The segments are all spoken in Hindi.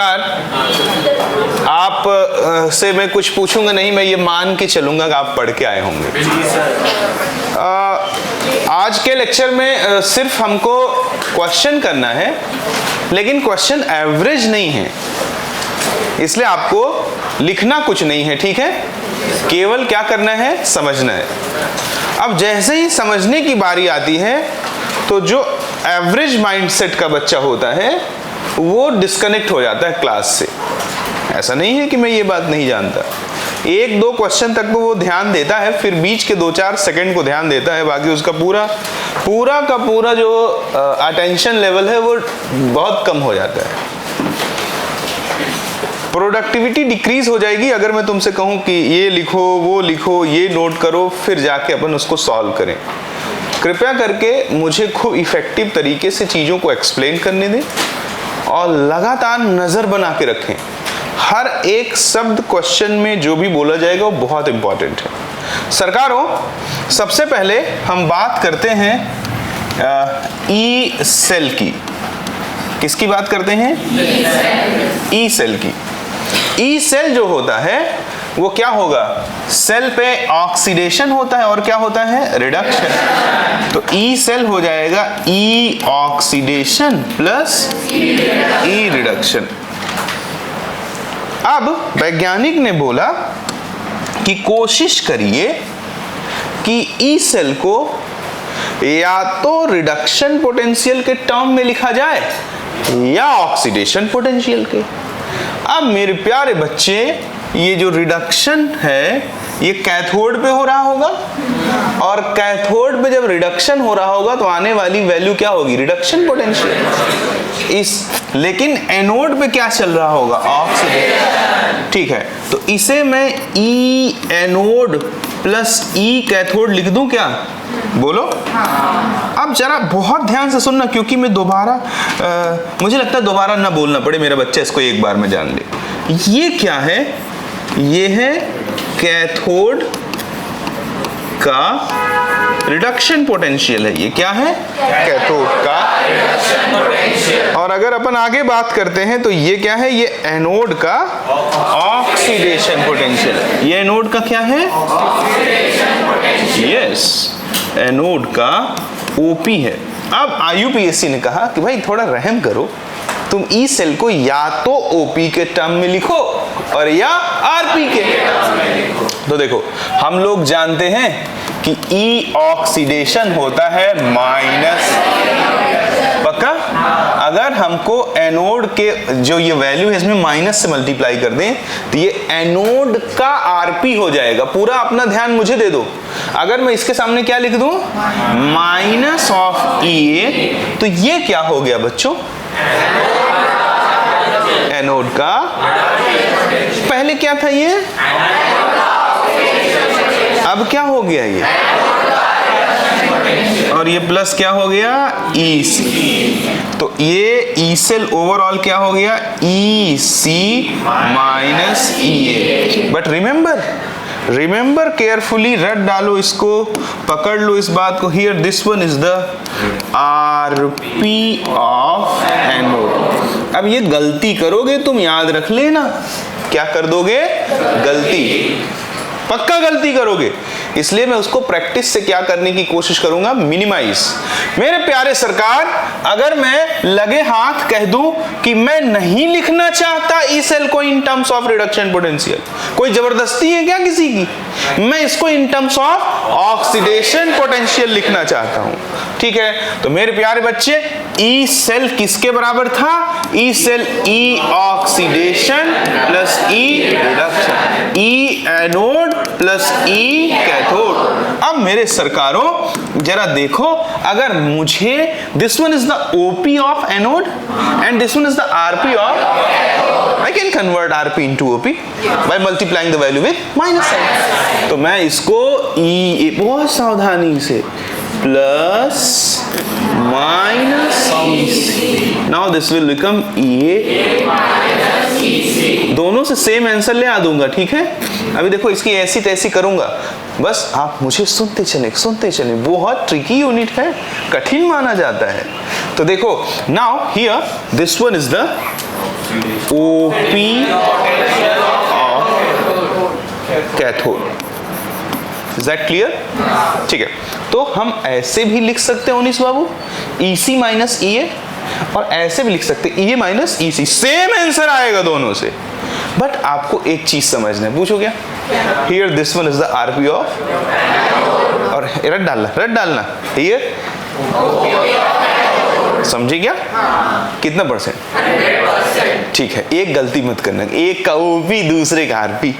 आप से मैं कुछ पूछूंगा नहीं, मैं ये मान के चलूंगा कि आप पढ़ के आए होंगे। आज के लेक्चर में सिर्फ हमको क्वेश्चन करना है, लेकिन क्वेश्चन एवरेज नहीं है, इसलिए आपको लिखना कुछ नहीं है, ठीक है? केवल क्या करना है, समझना है। अब जैसे ही समझने की बारी आती है तो जो एवरेज माइंडसेट का बच्चा होता है वो डिस्कनेक्ट हो जाता है क्लास से। ऐसा नहीं है कि मैं ये बात नहीं जानता, एक दो क्वेश्चन तक तो वो ध्यान देता है, फिर बीच के 2-4 सेकंड को ध्यान देता है, बाकी उसका पूरा का पूरा जो अटेंशन लेवल है वो बहुत कम हो जाता है। प्रोडक्टिविटी डिक्रीज हो जाएगी अगर मैं तुमसे कहूं कि ये लिखो, वो लिखो, ये नोट करो, फिर जाके अपन उसको सॉल्व करें। कृपया करके मुझे खूब इफेक्टिव तरीके से चीज़ों को एक्सप्लेन करने दें और लगातार नज़र बना के रखें। हर एक शब्द क्वेश्चन में जो भी बोला जाएगा वो बहुत इंपॉर्टेंट है। सरकारों, सबसे पहले हम बात करते हैं ई सेल की। किसकी बात करते हैं? ई सेल की। ई सेल जो होता है वो क्या होगा? सेल पे ऑक्सीडेशन होता है और क्या होता है? रिडक्शन। तो ई सेल हो जाएगा ई ऑक्सीडेशन प्लस ई रिडक्शन। अब वैज्ञानिक ने बोला कि कोशिश करिए कि ई सेल को या तो रिडक्शन पोटेंशियल के टर्म में लिखा जाए या ऑक्सीडेशन पोटेंशियल के। अब मेरे प्यारे बच्चे, ये जो रिडक्शन है ये कैथोड पे हो रहा होगा, और कैथोड पे जब रिडक्शन हो रहा होगा तो आने वाली वैल्यू क्या होगी? Reduction potential. लेकिन एनोड पे क्या चल रहा होगा? ऑक्सीडेशन। ठीक है, तो इसे मैं ई एनोड प्लस ई कैथोड लिख दूं क्या? बोलो। अब जरा बहुत ध्यान से सुनना, क्योंकि मैं दोबारा मुझे लगता है दोबारा ना बोलना पड़े, मेरा बच्चा इसको एक बार में जान ले। ये क्या है? ये है कैथोड का रिडक्शन पोटेंशियल है। ये क्या है? कैथोड का रिडक्शन पोटेंशियल। और अगर अपन आगे बात करते हैं तो ये क्या है? ये एनोड का ऑक्सीडेशन पोटेंशियल है। ये एनोड का क्या है? Oxidation potential. यस, एनोड का ओपी है। अब आईयूपीएससी ने कहा कि भाई थोड़ा रहम करो, तुम ई सेल को या तो ओपी के टर्म में लिखो और या आरपी के टर्म में लिखो। तो देखो, हम लोग जानते हैं कि ई ऑक्सीडेशन होता है माइनस, पक्का? अगर हमको एनोड के जो ये वैल्यू है इसमें माइनस से मल्टीप्लाई कर दें तो ये एनोड का आरपी हो जाएगा। पूरा अपना ध्यान मुझे दे दो। अगर मैं इसके सामने क्या लिख दूं? माइनस ऑफ ई, तो ये क्या हो गया बच्चों? एनोड का। पहले क्या था ये? अब क्या हो गया ये? और ये प्लस क्या हो गया? ई सी। तो ये ई सेल ओवरऑल क्या हो गया? E C minus E A. But remember carefully, रट डालो इसको, पकड़ लो इस बात को। Here this one is the RP of anode. अब ये गलती करोगे तुम, याद रख लेना। क्या कर दोगे? गलती, पक्का गलती करोगे। इसलिए मैं उसको प्रैक्टिस से क्या करने की कोशिश करूंगा? मिनिमाइज। मेरे प्यारे सरकार, अगर मैं लगे हाथ कह दूं कि मैं नहीं लिखना चाहता ई सेल को in terms of reduction potential, कोई जबरदस्ती है क्या किसी की? मैं इसको in terms of oxidation potential लिखना चाहता हूं, ठीक है? तो मेरे प्यारे बच्चे, ई सेल किसके बराबर था? E cell E oxidation plus E reduction, E anode plus E cathode. अब मेरे सरकारों जरा देखो, अगर मुझे this one is the OP of anode and this one is the RP of, I can convert RP into OP by multiplying the value with minus sign. तो मैं इसको ई, बहुत सावधानी से, plus minus E C. Now this will become a minus E C. दोनों से सेम आंसर ले आ दूंगा, ठीक है? अभी देखो इसकी ऐसी तैसी करूंगा, बस आप मुझे सुनते चले। बहुत ट्रिकी यूनिट है, कठिन माना जाता है। तो देखो, now here this one is the OP of cathode. Is that clear? ठीक है, तो हम ऐसे भी लिख सकते हैं उनिस बाबू, EC माइनस EA, और ऐसे भी लिख सकते हैं EA minus EC, same answer आएगा दोनों से। बट आपको एक चीज समझना है, पूछो क्या? Here this one is the RP of, और रट डालना हियर, समझे क्या? कितना %? 100%। ठीक है, एक गलती मत करना, एक का OP दूसरे का RP,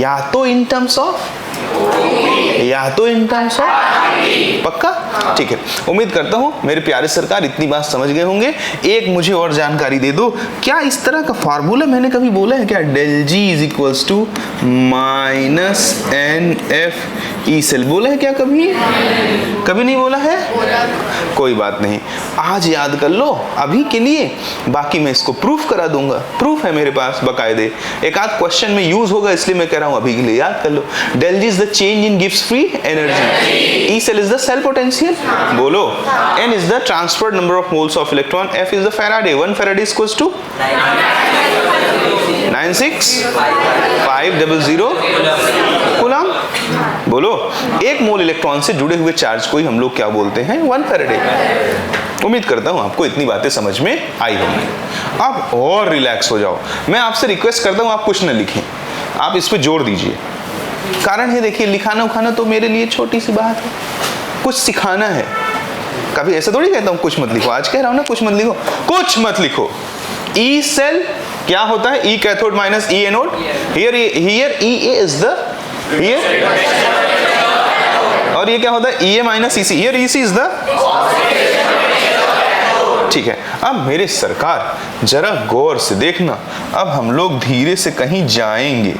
या तो इन टर्म्स ऑफ या तो इन टर्म्स ऑफ, पक्का? ठीक है, उम्मीद करता हूं मेरे प्यारे सरकार इतनी बात समझ गए होंगे। एक मुझे और जानकारी दे दो, क्या इस तरह का फार्मूला मैंने कभी बोला है क्या? Del G is equals to minus NF E cell, बोला है क्या कभी? कभी नहीं बोला है? कोई बात नहीं, आज याद कर लो अभी के लिए, बाकी मैं इसको प्रूफ करा दूंगा। प्रूफ है मेरे पास बकायदे, एक आध क्वेश्चन में यूज होगा, इसलिए मैं कह रहा हूं अभी के लिए याद कर लो। Del G is the change in गिव्स free energy, E cell is the cell potential, बोलो, N is the transferred number of moles of electron, F is the faraday, 1 faraday equals to 96500 coulomb, बोलो। एक मोल इलेक्ट्रॉन से जुड़े हुए चार्ज को ही हम लोग क्या बोलते हैं? 1 फैराडे। उम्मीद करता हूं आपको इतनी बातें समझ में आई होंगी। अब और रिलैक्स हो जाओ, मैं आपसे रिक्वेस्ट करता हूं आप कुछ न लिखें, आप इस पे जोर दीजिए। कारण है देखिए, लिखाना उखाना तो मेरे लिए छोटी सी बात है, कुछ सिखाना है। कभी ऐसा थोड़ी कहता हूं कुछ मत लिखो, आज कह रहा हूं ना कुछ मत लिखो, कुछ मत लिखो। E सेल क्या होता है? E cathode minus E anode, here EA is the, here, और ये क्या होता है? EA minus EC, here EC is the, ठीक है। अब मेरे सरकार जरा गौर से देखना, अब हम लोग धीरे से कहीं जाएंगे,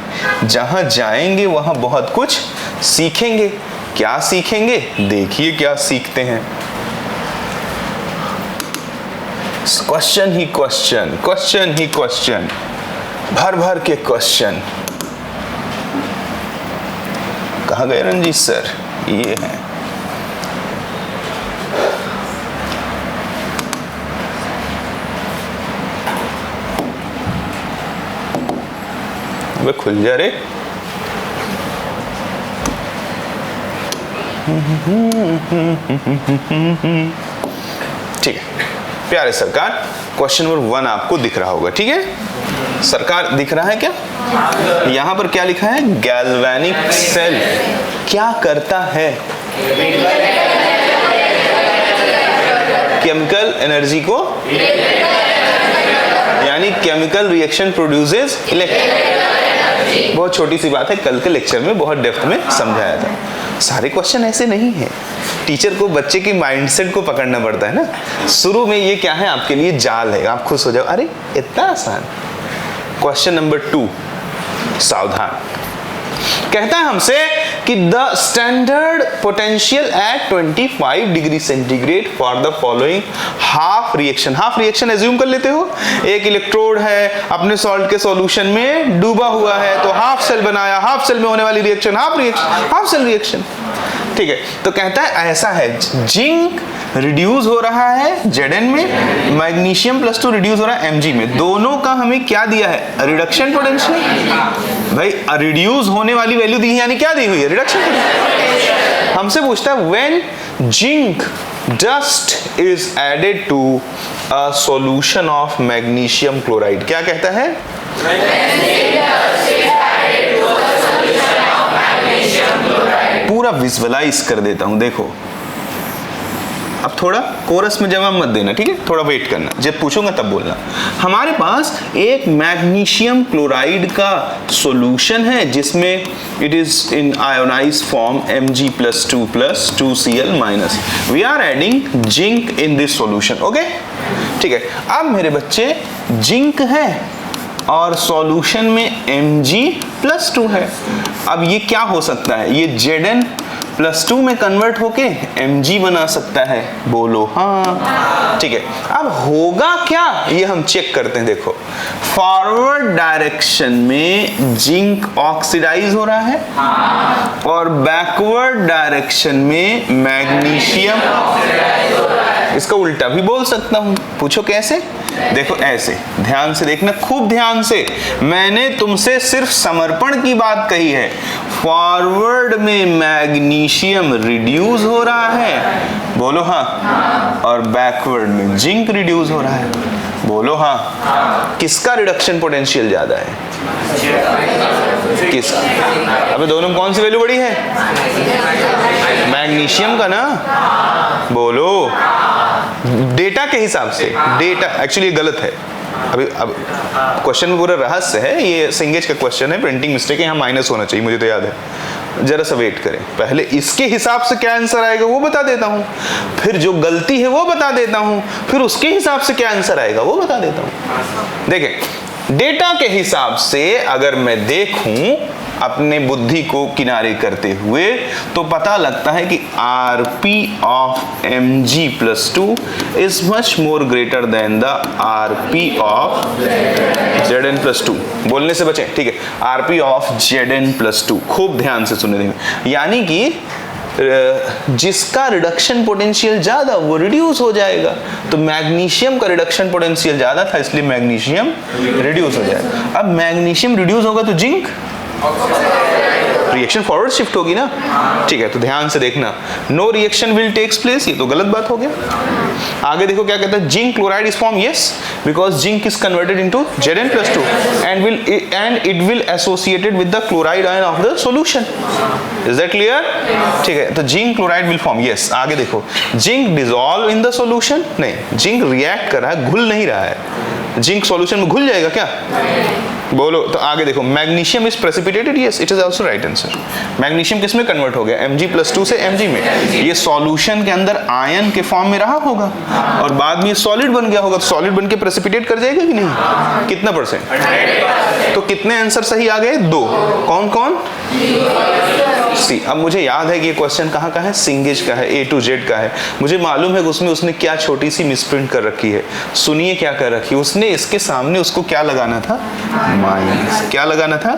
जहां जाएंगे वहां बहुत कुछ सीखेंगे। क्या सीखेंगे? देखिए क्या सीखते हैं। क्वेश्चन ही क्वेश्चन, क्वेश्चन ही क्वेश्चन, भर भर के क्वेश्चन। कहाँ गए रंजीत सर? ये है, वे खुल जा रे। ठीक है प्यारे सरकार, क्वेश्चन नंबर 1 आपको दिख रहा होगा, ठीक है सरकार? दिख रहा है क्या? यहां पर क्या लिखा है? गैल्वेनिक सेल क्या करता है? केमिकल एनर्जी को, यानी केमिकल रिएक्शन प्रोड्यूसेस इलेक्ट्रॉन। बहुत छोटी सी बात है, कल के लेक्चर में बहुत डेप्थ में समझाया था। सारे क्वेश्चन ऐसे नहीं है, टीचर को बच्चे की माइंडसेट को पकड़ना पड़ता है ना। शुरू में ये क्या है आपके लिए? जाल है, आप खुश हो जाओ, अरे इतना आसान। क्वेश्चन नंबर 2, सावधान। कहता है हमसे कि the standard potential at 25 degree centigrade for the following half reaction. Half reaction assume कर लेते हो, एक इलेक्ट्रोड है अपने सॉल्ट के सॉल्यूशन में डूबा हुआ है, तो हाफ सेल बनाया, हाफ सेल में होने वाली reaction half reaction, half cell reaction, ठीक है। तो कहता है ऐसा है, जिंक रिड्यूस हो रहा है Zn में, मैग्नीशियम +2 रिड्यूस हो रहा है Mg में। दोनों का हमें क्या दिया है? Reduction potential. भाई रिड्यूस होने वाली वैल्यू दी है, यानी क्या दी हुई है? Reduction potential. हमसे पूछता है when zinc dust is added to a solution of magnesium chloride, क्या कहता है? पूरा विजुअलाइज कर देता हूं, देखो। अब थोड़ा कोरस में जवाब मत देना, ठीक है, थोड़ा वेट करना, जब पूछूंगा तब बोलना। हमारे पास एक मैग्नीशियम क्लोराइड का सॉल्यूशन है जिसमें it is in ionized form Mg+2+2Cl-। We are adding zinc in this solution, okay, ठीक है। अब मेरे बच्चे जिंक है और सॉल्यूशन में Mg+2 है। अब ये क्या हो सकता है? ये Zn+2 में कन्वर्ट होके Mg बना सकता है, बोलो हाँ, ठीक है। अब होगा क्या ये हम चेक करते हैं, देखो फॉरवर्ड डायरेक्शन में जिंक ऑक्सीडाइज हो रहा है और बैकवर्ड डायरेक्शन में मैग्नीशियम इसका उल्टा भी बोल सकता हूं। पूछो कैसे? देखो ऐसे, ध्यान से देखना, खूब ध्यान से। मैंने तुमसे सिर्फ समर्पण की बात कही है। फॉरवर्ड में मैग्नीशियम रिड्यूस हो रहा है, बोलो हाँ, और बैकवर्ड में जिंक रिड्यूस हो रहा है, बोलो हाँ। किसका रिडक्शन पोटेंशियल ज्यादा है? किस? अबे दोनों में कौन सी वैल्यू बड़ी है? मैग्नीशियम का ना, बोलो। डेटा के हिसाब से, डेटा एक्चुअली गलत है। अभी अब क्वेश्चन में पूरा रहस्य है, ये सिंगेज का क्वेश्चन है, प्रिंटिंग मिस्टेक है, यहाँ माइनस होना चाहिए, मुझे तो याद है। जरा सा वेट करें, पहले इसके हिसाब से क्या आंसर आएगा वो बता देता हूँ, फिर जो गलती है वो बता देता हूँ, फिर उसके हिसाब से क्या आंसर आएगा वो बता देता हूँ। देखें, डेटा के हिसाब से अगर मैं देखूं अपने बुद्धि को किनारे करते हुए, तो पता लगता है कि Rp of Mg+2 is much more greater than the Rp of Zn+2। बोलने से बचें, ठीक है? Rp ऑफ Zn+2, खूब ध्यान से सुनने देंगे। यानी कि जिसका रिडक्शन पोटेंशियल ज्यादा वो रिड्यूस हो जाएगा। तो मैग्नीशियम का रिडक्शन पोटेंशियल ज्यादा था, इसलिए मैग्नीशियम रिड्यूस हो जाएगा। अब मैग्नीशियम रिड्यूस होगा तो जिंक रिएक्शन फॉरवर्ड शिफ्ट होगी ना, ठीक है? तो ध्यान से देखना, no reaction will takes place, ये तो गलत बात हो गया। आगे देखो क्या कहता है, zinc chloride is form, yes, because zinc is converted into Zn+2 and it will associated with the chloride ion of the solution. Is that clear? ठीक है, तो zinc chloride will form, yes. आगे देखो, zinc dissolve in the solution, नहीं, जिंक रिएक्ट कर रहा है, घुल नहीं रहा है। जिंक सॉल्यूशन में घुल जाएगा क्या? बोलो। तो आगे देखो, magnesium is precipitated, yes, it is also right answer. Magnesium किस में कन्वर्ट हो गया? Mg+2 से Mg में। ये सॉल्यूशन के अंदर आयन के फॉर्म में रहा होगा और बाद में ये सॉलिड बन गया होगा, तो सॉलिड बन के प्रेसिपिटेट कर जाएगा कि नहीं? कितना %? तो कितने आंसर सही आ गए? 2। कौन कौन? सी। अब मुझे याद है कि ये क्वेश्चन कहाँ का है? सिंगेज का है, A to Z का है। मुझे मालूम है कि उसमें उसने क्या छोटी सी मिसप्रिंट कर रखी है। सुनिए क्या कर रखी है उसने, इसके सामने उसको क्या लगाना था? माइनस। क्या लगाना था?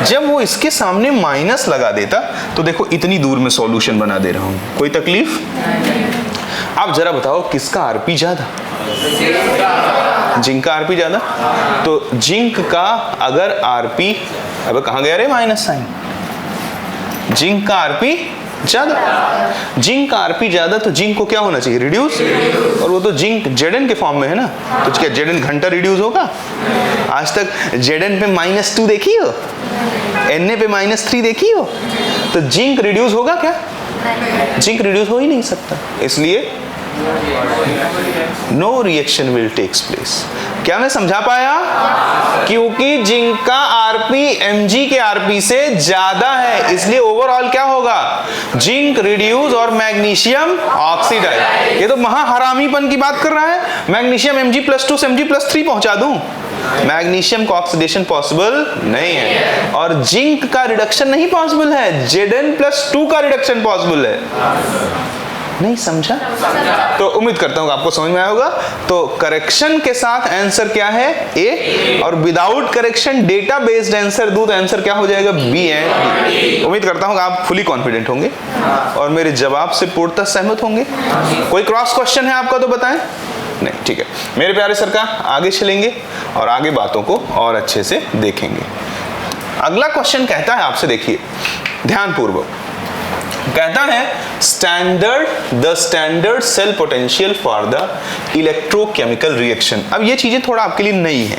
जब वो इसके सामने माइनस लगा देता तो देखो इतनी दूर में सॉल्यूशन बना दे रहा हूं, कोई तकलीफ? आप जरा बताओ किसका आरपी ज्यादा? जिंक का आरपी ज्यादा। तो जिंक का अगर आरपी, अब कहां गया रे माइनस साइन? जिंक का आरपी ज्यादा, जिंक का आरपी ज्यादा, तो जिंक को क्या होना चाहिए? रिड्यूस। और वो तो जिंक Zn के फॉर्म में है ना, तो क्या Zn घंटा रिड्यूस होगा? आज तक Zn पे -2 देखी हो, Na पे -3 देखी हो? तो जिंक रिड्यूस होगा क्या? जिंक रिड्यूस हो ही नहीं सकता, इसलिए no reaction will takes place. क्या मैं समझा पाया? क्योंकि जिंक का आरपी Mg के आरपी से ज्यादा है, इसलिए ओवरऑल क्या होगा? जिंक रिड्यूस और मैग्नीशियम ऑक्सीडाइज। ये तो महाहरामीपन की बात कर रहा है। मैग्नीशियम Mg+2 से Mg+3 पहुंचा दूं, मैग्नीशियम का ऑक्सीडेशन पॉसिबल नहीं है और जिंक का रिडक्शन नहीं पॉसिबल है, Zn+2 का रिडक्शन पॉसिबल है। नहीं समझा? तो उम्मीद करता हूं आपको समझ में आया होगा। तो करेक्शन के साथ आंसर क्या है? ए, और without correction data based answer दूं तो आंसर क्या हो जाएगा? B and D. उम्मीद करता हूं आप फुली कॉन्फिडेंट होंगे और मेरे जवाब से पूर्णतः सहमत होंगे। कोई क्रॉस क्वेश्चन है आपका तो बताएं। नहीं, ठीक है मेरे प्यारे सरकार, आगे चलेंगे और आगे बातों को और अच्छे से देखेंगे। अगला क्वेश्चन कहता है आपसे, देखिए ध्यानपूर्वक, कहता है the standard cell potential for the electrochemical reaction. अब ये चीजें थोड़ा आपके लिए नई है,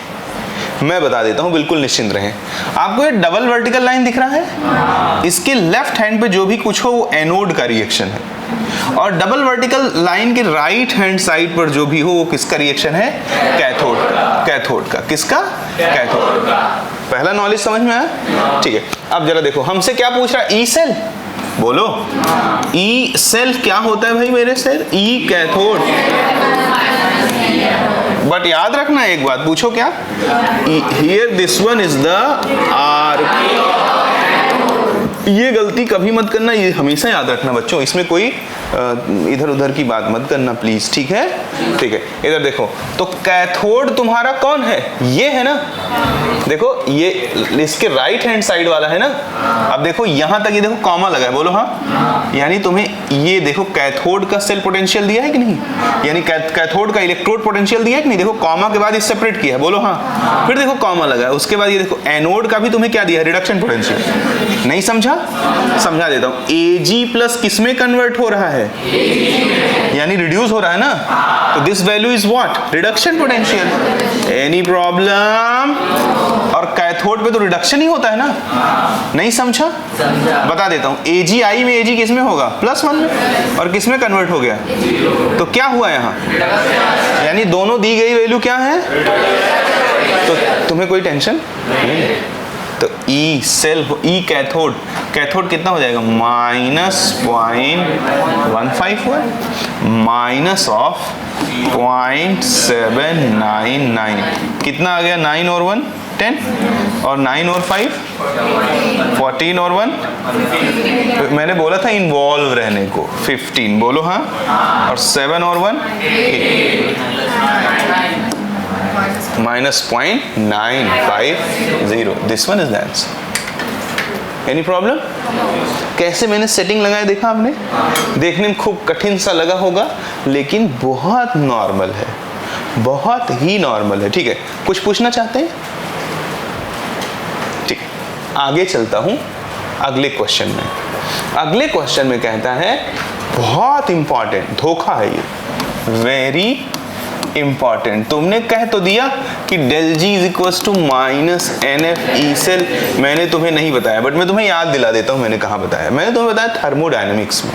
मैं बता देता हूं, बिल्कुल निश्चिंत रहें। आपको ये डबल वर्टिकल लाइन दिख रहा है, इसके लेफ्ट हैंड पे जो भी कुछ हो वो एनोड का रिएक्शन है और डबल वर्टिकल लाइन के राइट हैंड साइड पर जो भी हो वो किसका रिएक्शन है? कैथोड का। कैथोड का किसका? कैथोड का। पहला नॉलेज समझ में आया? ठीक है, अब जरा देखो हमसे क्या पूछ रहा है? ई सेल, बोलो। ई सेल क्या होता है भाई मेरे सर? E cathode. बट याद रखना एक बात, पूछो क्या? Here this one is the R, ये गलती कभी मत करना, ये हमेशा याद रखना बच्चों, इसमें कोई इधर उधर की बात मत करना प्लीज, ठीक है? ठीक है, इधर देखो, तो कैथोड तुम्हारा कौन है? ये है ना, देखो ये इसके राइट हैंड साइड वाला है ना। अब देखो यहां तक, ये देखो कॉमा लगा है, बोलो हाँ। यानी तुम्हें ये देखो कैथोड का सेल पोटेंशियल दिया है कि नहीं, यानी कैथोड का इलेक्ट्रोड पोटेंशियल दिया है कि नहीं, देखो कॉमा के बाद इस सेपरेट किया है, बोलो हाँ। फिर देखो कॉमा लगा है, उसके बाद ये देखो एनोड का भी तुम्हें क्या दिया है, रिडक्शन पोटेंशियल। नहीं समझा? समझा देता हूं। Ag प्लस किसमें कन्वर्ट हो रहा है? यानी रिड्यूस हो रहा है ना, तो this value is what? Reduction potential. Any problem? और कैथोड पे तो रिडक्शन ही होता है ना, नहीं समझा? बता देता हूं, AgI में Ag किसमें होगा? +1 में, और किसमें कन्वर्ट हो गया? तो क्या हुआ यहां? यानी दोनों दी गई वैल्यू क्या है? तो तुम्हें कोई टेंशन नहीं। तो E cell, E cathode, cathode कितना हो जाएगा? -0.154 हुआ, माइनस ऑफ 0.799, कितना आ गया? 9 और 1 10, और 9 और 5 14, और 1 मैंने बोला था इन्वॉल्व रहने को, 15, बोलो हाँ। और 7 और 1 -0.950, this one is the answer. Any problem? कैसे मैंने सेटिंग लगाया देखा आपने? देखने में खूब कठिन सा लगा होगा, लेकिन बहुत नॉर्मल है, बहुत ही नॉर्मल है, ठीक है? कुछ पूछना चाहते हैं? ठीक, आगे चलता हूं अगले क्वेश्चन में। अगले क्वेश्चन में कहता है, बहुत इंपॉर्टेंट धोखा है ये, वेरी इंपॉर्टेंट। तुमने कह तो दिया कि del G is equals to -NF E cell, मैंने तुम्हें नहीं बताया, बट मैं तुम्हें याद दिला देता हूं मैंने कहाँ बताया। मैंने तुम्हें बताया थर्मोडायनेमिक्स में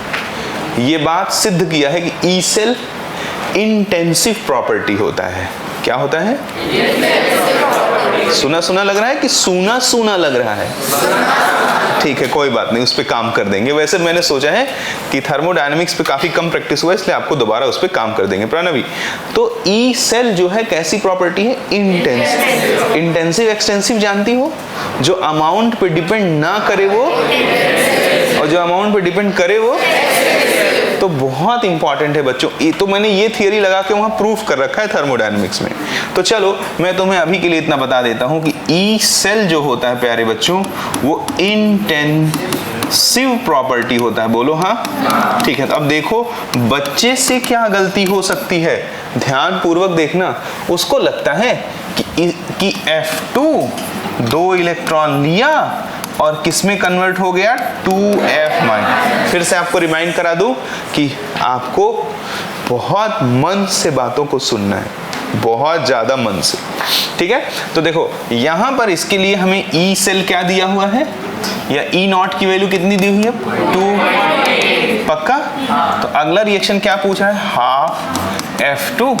ये बात सिद्ध किया है कि E सेल इंटेंसिव प्रॉपर्टी होता है। क्या होता है? सुना सुना लग रहा है कि सूना सूना लग रहा है? ठीक है, कोई बात नहीं, उस पर काम कर देंगे। वैसे मैंने सोचा है कि थर्मोडायनेमिक्स पे काफी कम प्रैक्टिस हुआ, इसलिए आपको दोबारा उस पर काम कर देंगे। प्रणवी, तो ई सेल जो है कैसी प्रॉपर्टी है? इंटेंसिव। इंटेंसिव एक्सटेंसिव जानती हो? जो अमाउंट पे डिपेंड ना करे वो, और जो अमाउंट पे डिपेंड करे वो, तो बहुत इंपॉर्टेंट है बच्चों। तो मैंने ये थियरी लगा के वहां प्रूफ कर रखा है थर्मोडायनेमिक्स में। तो चलो मैं तुम्हें अभी के लिए इतना बता देता हूं कि ई सेल जो होता है प्यारे बच्चों, वो इंटेंसिव प्रॉपर्टी होता है, बोलो हाँ। ठीक है, तो अब देखो बच्चे से क्या गलती हो सकती है, ध्यान पूर्वक देखना। उसको लगता है कि F2 2 इलेक्ट्रॉन लिया और किसमें कन्वर्ट हो गया? 2F-। फिर से आपको रिमाइंड करा दूं कि आपको बहुत मन से बातों को सुनना है, बहुत ज्यादा मन से, ठीक है? तो देखो यहां पर इसके लिए हमें E सेल क्या दिया हुआ है, या E0 की वैल्यू कितनी दी हुई है? 2। पक्का? तो अगला रिएक्शन क्या पूछ रहा है? हाफ F2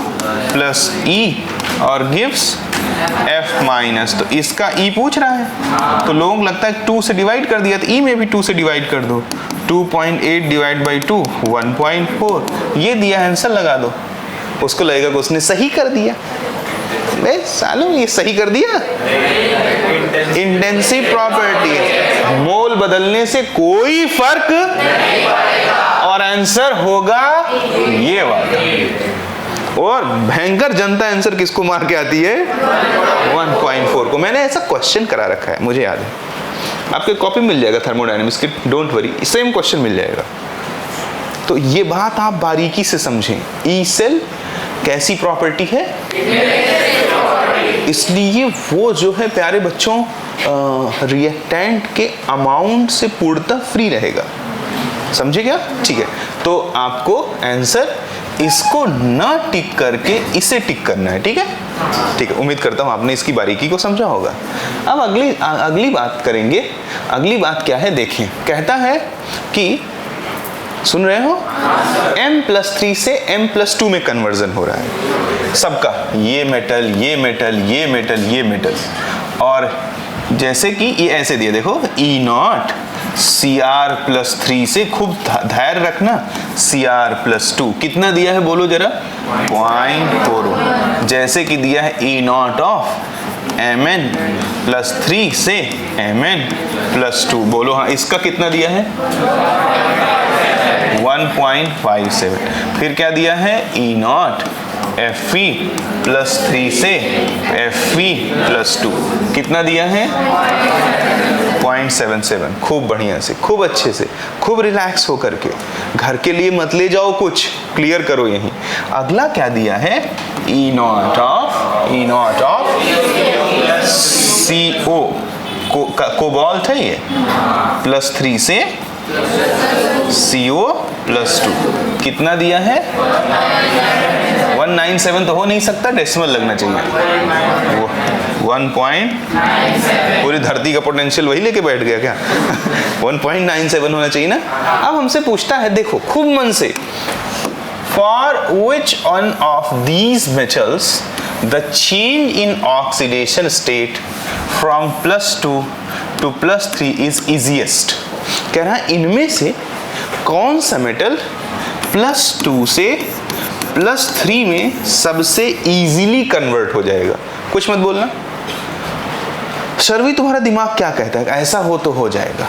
प्लस E और गिव्स F-। तो इसका E पूछ रहा है, तो लोगों को लगता है 2 से डिवाइड कर दिया, तो E में भी 2 से डिवाइड कर दो। 2.8 डिवाइड बाई 2 1.4, ये दिया आंसर लगा दो। उसको लगेगा कि उसने सही कर दिया। सालों ये सही कर दिया। इंटेंसिव प्रॉपर्टी, मोल बदलने से कोई फर्क नहीं पड़ेगा, और आंसर होगा ये वाला। और भयंकर जनता आंसर किसको मार के आती है? 1.4 को। मैंने ऐसा क्वेश्चन करा रखा है, मुझे याद है। आपके कॉपी मिल जाएगा थर्मोडायनेमिक्स की, डोंट वरी, सेम क्वेश्चन मिल जाएगा। तो ये बात आप बारीकी से समझें। ई सेल कैसी प्रॉपर्टी है? इसलिए वो जो है प्यारे बच्चों रिएक्टेंट के अमाउंट से पूर्णतः फ्री रहेगा। समझे क्या? ठीक है, तो आपको आंसर इसको ना टिक करके इसे टिक करना है, ठीक है? ठीक है, उम्मीद करता हूं आपने इसकी बारीकी को समझा होगा। अब अगली बात करेंगे। अगली बात क्या है देखें। कहता है कि, सुन रहे हो, M+3 से M+2 में कन्वर्जन हो रहा है सबका, ये मेटल, ये मेटल, ये मेटल, ये मेटल। और जैसे कि ये ऐसे दिया, देखो E0 Cr+3 से, खूब धैर्य रखना, Cr+2 कितना दिया है बोलो जरा? 0.4। जैसे कि दिया है E0 ऑफ Mn प्लस 3 से Mn प्लस 2। बोलो हाँ, इसका कितना दिया है 1.57। फिर क्या दिया है E नॉट Fe प्लस 3 से Fe प्लस 2 कितना दिया है 0.77। खूब बढ़िया से, खूब अच्छे से, खूब रिलैक्स हो करके, घर के लिए मत ले जाओ, कुछ क्लियर करो यहीं। अगला क्या दिया है E naught of CO cobalt है ये प्लस 3 से CO प्लस 2 कितना दिया है 197 तो हो नहीं सकता, डेसिमल लगना चाहिए। वो 1 पूरी धरती का पोटेंशियल वही लेके बैठ गया क्या 1.97 होना चाहिए ना। अब हमसे पूछता है, देखो खूब मन से, for which one of these metals the change in oxidation state from +2 to +3 is easiest। कह रहा है इनमें से कौन सा मेटल +2 से +3 में सबसे इजीली कन्वर्ट हो जाएगा। कुछ मत बोलना, शर्वी तुम्हारा दिमाग क्या कहता है, ऐसा हो तो हो जाएगा।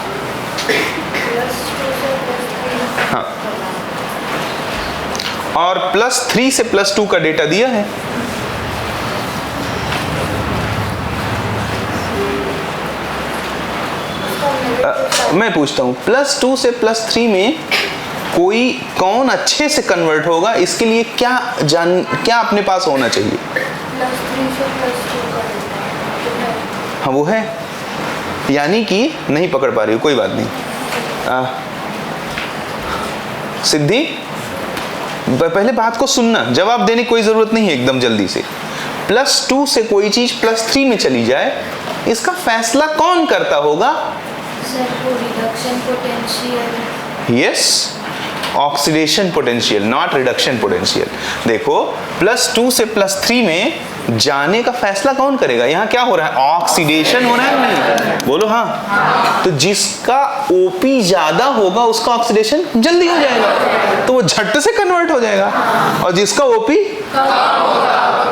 हाँ, और +3 से +2 का डेटा दिया है। मैं पूछता हूं +2 से +3 में कोई कौन अच्छे से कन्वर्ट होगा, इसके लिए क्या अपने पास होना चाहिए। हाँ वो है, यानी कि नहीं पकड़ पा रही हो, कोई बात नहीं। सिद्धि पहले बात को सुनना, जवाब देने की कोई जरूरत नहीं है एकदम जल्दी से। +2 से कोई चीज +3 में चली जाए, इसका फैसला कौन करता होगा। Yes, oxidation potential, not reduction potential. देखो +2 से +3 में जाने का फैसला कौन करेगा। यहाँ क्या हो रहा है, ऑक्सीडेशन हो रहा है नहीं, बोलो हाँ। तो जिसका ओपी ज्यादा होगा उसका ऑक्सीडेशन जल्दी हो जाएगा, तो वो झट से कन्वर्ट हो जाएगा, और जिसका ओपी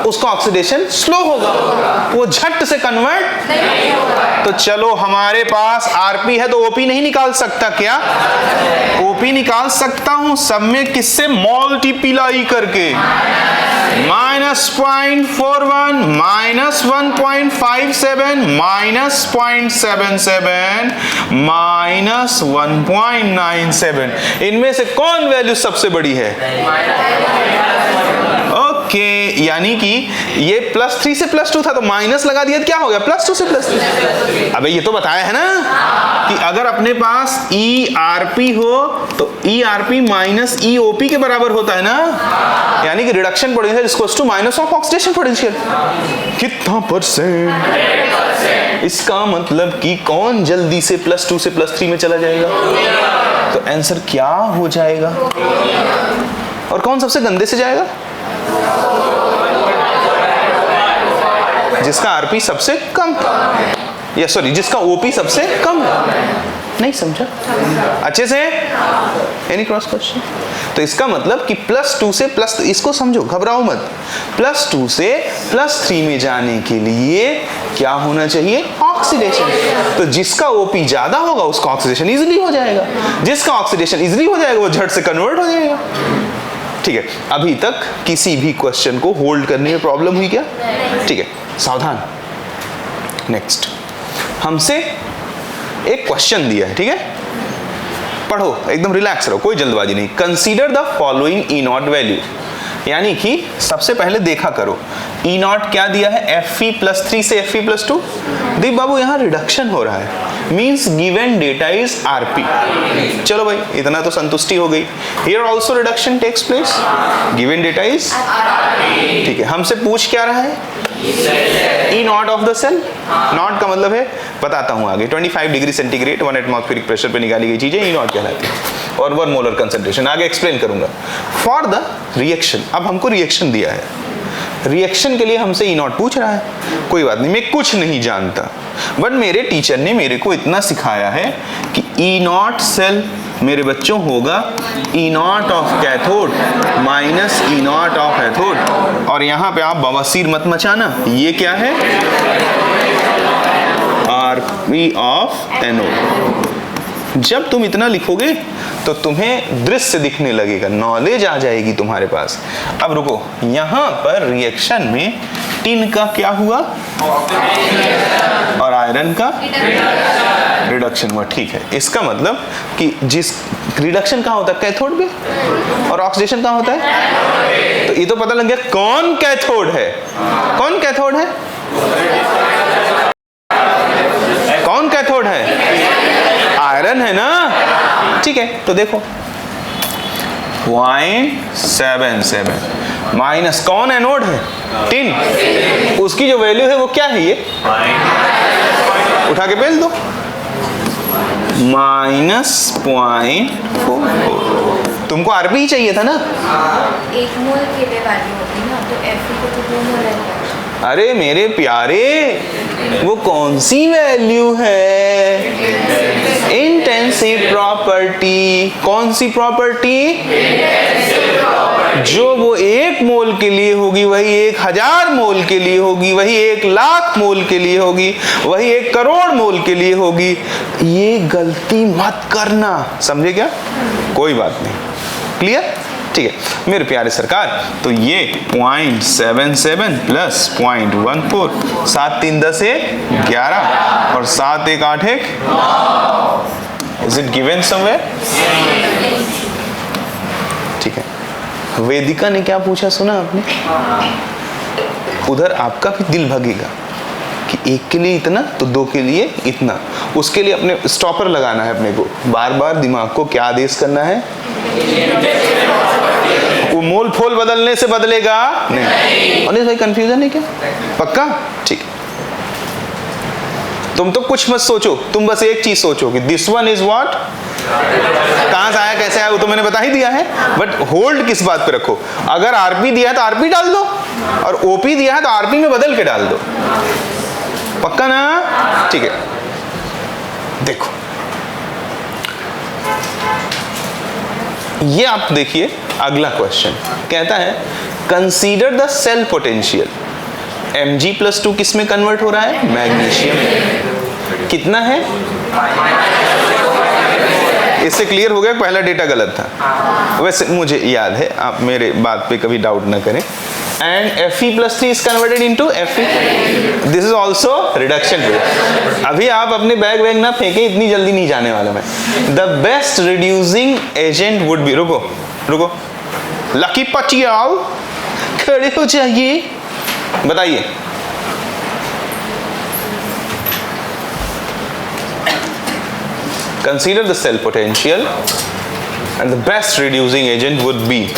उसका ऑक्सीडेशन स्लो होगा, वो झट से कन्वर्ट नहीं होगा। तो चलो हमारे पास आरपी है तो ओपी नहीं निकाल सकता क्या, ओपी निकाल सकता हूं, सब में किससे मल्टीप्लाई करके, -0.41 -1.57 -0.77 -1.97, इनमें से कौन वैल्यू सबसे बड़ी है। ओके, यानी कि ये +3 से +2 था तो माइनस लगा दिया तो क्या हो गया +2 से +3। अबे ये तो बताया है ना कि अगर अपने पास ERP हो तो ERP माइनस EOP के बराबर होता है ना, यानी कि reduction potential equals to minus of oxidation potential. कितना %? इसका मतलब कि कौन जल्दी से +2 से +3 में चला जाएगा, तो आंसर क्या हो जाएगा। और कौन सबसे गंदे से जाएगा, जिसका आरपी सबसे कम, या सॉरी जिसका ओपी सबसे कम है। नहीं समझा अच्छे से, एनी क्रॉस क्वेश्चन। तो इसका मतलब कि +2 से इसको समझो, घबराओ मत, +2 से +3 में जाने के लिए क्या होना चाहिए, ऑक्सीडेशन। तो जिसका ओपी ज्यादा होगा उसका ऑक्सीडेशन इजीली हो जाएगा, जिसका ऑक्सीडेशन इजीली हो जाएगा वो झट से कन्वर्ट हो जाएगा। ठीक है, अभी तक किसी भी क्वेश्चन को होल्ड करने में प्रॉब्लम हुई क्या। ठीक है, सावधान। नेक्स्ट हमसे एक क्वेश्चन दिया है, ठीक है, पढ़ो, एकदम रिलैक्स रहो, कोई जल्दबाजी नहीं। Consider the following E not value, यानी कि सबसे पहले देखा करो E नॉट क्या दिया है, Fe + 3 से Fe + 2। देख बाबू यहाँ रिडक्शन हो रहा है, means given data is Rp। चलो भाई इतना तो संतुष्टि हो गई। Here also reduction takes place, given data is Rp। ठीक है, हमसे पूछ क्या रहा है, E naught of the cell. Naught का मतलब है, बताता हूं आगे, 25 डिग्री सेंटीग्रेड 1 एटमॉस्फेरिक प्रेशर पे निकाली गई चीजें E नॉट कहलाती है, और 1 मोलर कंसंट्रेशन आगे एक्सप्लेन करूंगा। फॉर द रिएक्शन, अब हमको रिएक्शन दिया है, रिएक्शन के लिए हमसे ई नॉट पूछ रहा है, कोई बात नहीं, मैं कुछ नहीं जानता, बट मेरे टीचर ने मेरे को इतना सिखाया है कि ई नॉट सेल मेरे बच्चों होगा E naught of cathode minus E naught of anode. और यहाँ पे आप बवासीर मत मचाना, ये क्या है, आर पी ऑफ एनोड। जब तुम इतना लिखोगे तो तुम्हें दृश्य दिखने लगेगा, नॉलेज आ जाएगी तुम्हारे पास। अब रुको, यहाँ पर रिएक्शन में टिन का क्या हुआ और आयरन का रिडक्शन हुआ, ठीक है। इसका मतलब कि जिस रिडक्शन कहाँ होता है, कैथोड में, और ऑक्सीडेशन कहाँ होता है, तो ये तो पता लग गया कौन कैथोड है, कौन कैथोड है, कौन कैथोड है, आयरन है ना, ठीक है। तो देखो 0.77 माइनस कौन एनोड है, टिन, उसकी जो वैल्यू है वो क्या है, ये उठा के पेल दो, -0.44। तुमको आरपी ही चाहिए था ना, एक मोल के लिए वैल्यू होती ना, तो Fe को तो 2 मोल है। अरे मेरे प्यारे, वो कौन सी वैल्यू है, इंटेंसिव प्रॉपर्टी। कौन सी प्रॉपर्टी, जो वो 1 मोल के लिए होगी वही 1000 मोल के लिए होगी, वही 1,00,000 मोल के लिए होगी, वही 1 करोड़ मोल के लिए होगी। ये गलती मत करना, समझे क्या, कोई बात नहीं, क्लियर, ठीक है मेरे प्यारे सरकार। तो ये 0.77 प्लस 0.14, 7 3 10 11 और 7 1 8 1, इज इट गिवन समवेयर, ठीक है। वेदिका ने क्या पूछा सुना आपने, उधर आपका भी दिल भगेगा कि 1 के लिए इतना तो 2 के लिए इतना, उसके लिए अपने स्टॉपर लगाना है, अपने को बार बार दिमाग को क्या आदेश करना है, वो मोल फोल बदलने से बदलेगा नहीं। अनिल भाई कंफ्यूजन है क्या, पक्का, ठीक है। तुम तो कुछ मत सोचो, तुम बस एक चीज सोचो कि दिस वन इज व्हाट, कहां से आया कैसे आया वो तो मैंने बता ही दिया है, बट होल्ड किस बात पे रखो, अगर आरपी दिया है तो आरपी डाल दो, और ओपी दिया है तो आरपी में बदल के डाल दो, पक्का ना, ठीक है। देखो ये आप देखिए, अगला क्वेश्चन कहता है consider the cell potential, Mg+2 किस में कन्वर्ट हो रहा है, मैग्नीशियम, कितना है, इससे क्लियर हो गया पहला डेटा गलत था, वैसे मुझे याद है, आप मेरे बात पे कभी डाउट ना करें। And Fe+3 is converted into Fe, this is also reduction rate. अभी आप अपने बैग वैग ना फेंके, इतनी जल्दी नहीं जाने वाला मैं। The best reducing agent would be, रुको रुको, लकी पटियाल खड़े हो जाइए, बताइए consider the cell potential and the best reducing agent would be,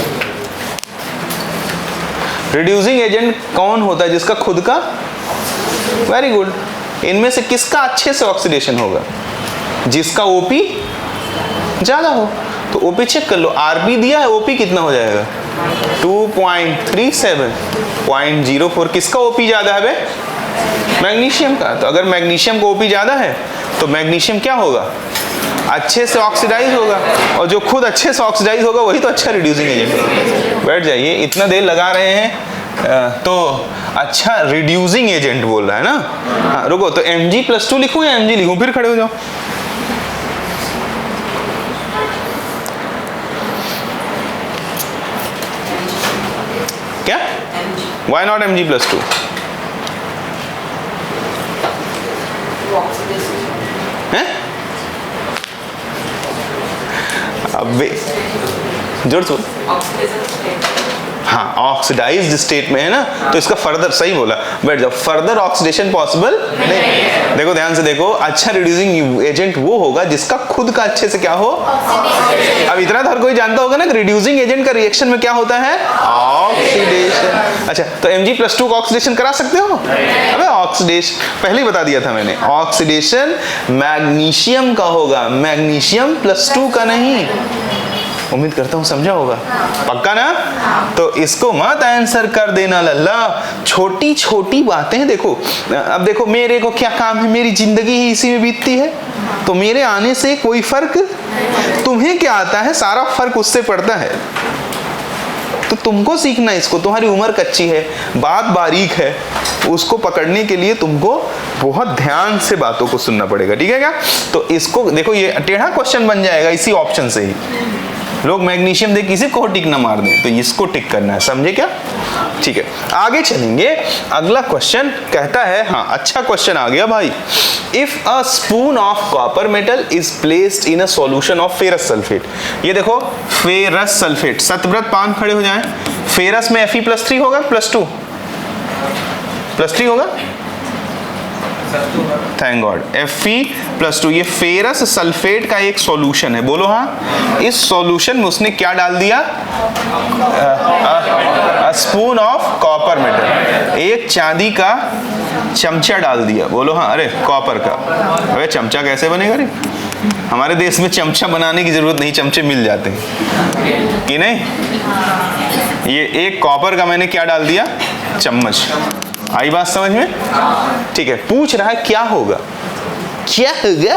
reducing agent कौन होता है, जिसका खुद का, वेरी गुड, इनमें से किसका अच्छे से ऑक्सीडेशन होगा, जिसका ओपी ज्यादा हो, तो ओपी चेक कर लो, आरपी दिया है, ओपी कितना हो जाएगा 2.37, 0.04, किसका ओपी ज्यादा है बे, मैग्नीशियम का। तो अगर मैग्नीशियम का ओपी ज्यादा है तो मैग्नीशियम क्या होगा, अच्छे से ऑक्सीडाइज होगा, और जो खुद अच्छे से ऑक्सीडाइज होगा वही तो अच्छा रिड्यूसिंग एजेंट होगा। बैठ जाइए, इतना देर लगा रहे हैं तो अच्छा रिड्यूसिंग एजेंट बोल रहा है ना। हाँ रुको, तो Mg+2 लिखूं या Mg लिखूं, फिर खड़े हो जाओ, क्या, why not Mg+2, हैं? अब जोर से, हाँ ऑक्सीडाइज्ड स्टेट में है ना, तो इसका फर्दर, सही बोला, बैठ जाओ, फर्दर ऑक्सीडेशन पॉसिबल नहीं। देखो ध्यान से देखो, अच्छा रिड्यूसिंग एजेंट वो होगा जिसका खुद का अच्छे से क्या हो, अब इतना तो हर कोई जानता होगा ना कि रिड्यूसिंग एजेंट का रिएक्शन में क्या होता है, ऑक्सीडेशन। अच्छा, तो Mg+2 का ऑक्सीडेशन करा सकते हो, अबे ऑक्सीडेशन पहले ही बता दिया था मैंने, ऑक्सीडेशन मैग्नीशियम का होगा, मैग्नीशियम +2 का नहीं, उम्मीद करता हूँ समझा होगा। पक्का ना? तो इसको मत आंसर कर देना लल्ला, छोटी छोटी बातें देखो। अब देखो मेरे को क्या काम है, मेरी जिंदगी ही इसी में बीतती है, तो मेरे आने से कोई फर्क, तुम्हें क्या आता है, सारा फर्क उससे पड़ता है। तो तुमको सीखना है इसको, तुम्हारी उम्र कच्ची है, बात बारीक है, उसको पकड़ने के लिए तुमको बहुत ध्यान से बातों को सुनना पड़ेगा, ठीक है क्या? तो इसको देखो, ये टेढ़ा क्वेश्चन बन जाएगा इसी ऑप्शन से ही। लोग मैग्नीशियम देख किसी को टिक ना मार दें, तो इसको टिक करना है, समझे क्या? ठीक है, आगे चलेंगे। अगला क्वेश्चन कहता है, हाँ अच्छा क्वेश्चन आ गया भाई। If a spoon of copper metal is placed in a solution of ferrous sulphate. ये देखो फेरस सल्फेट, सतव्रत पान खड़े हो जाएं। फेरस में Fe+3 होगा, +2 +3 होगा, थैंक गॉड, Fe+2। ये फेरस सल्फेट का एक सॉल्यूशन है, बोलो हाँ। इस सॉल्यूशन में उसने क्या डाल दिया? स्पून ऑफ कॉपर मेटल, एक चांदी का चमचा डाल दिया, बोलो हाँ। अरे कॉपर का, अरे चमचा कैसे बनेगा रे? हमारे देश में चमचा बनाने की जरूरत नहीं, चमचे मिल जाते हैं कि नहीं। ये एक कॉपर का मैंने क्या डाल दिया? चम्मच। आई बात समझ में? ठीक है, पूछ रहा है क्या होगा, क्या होगा?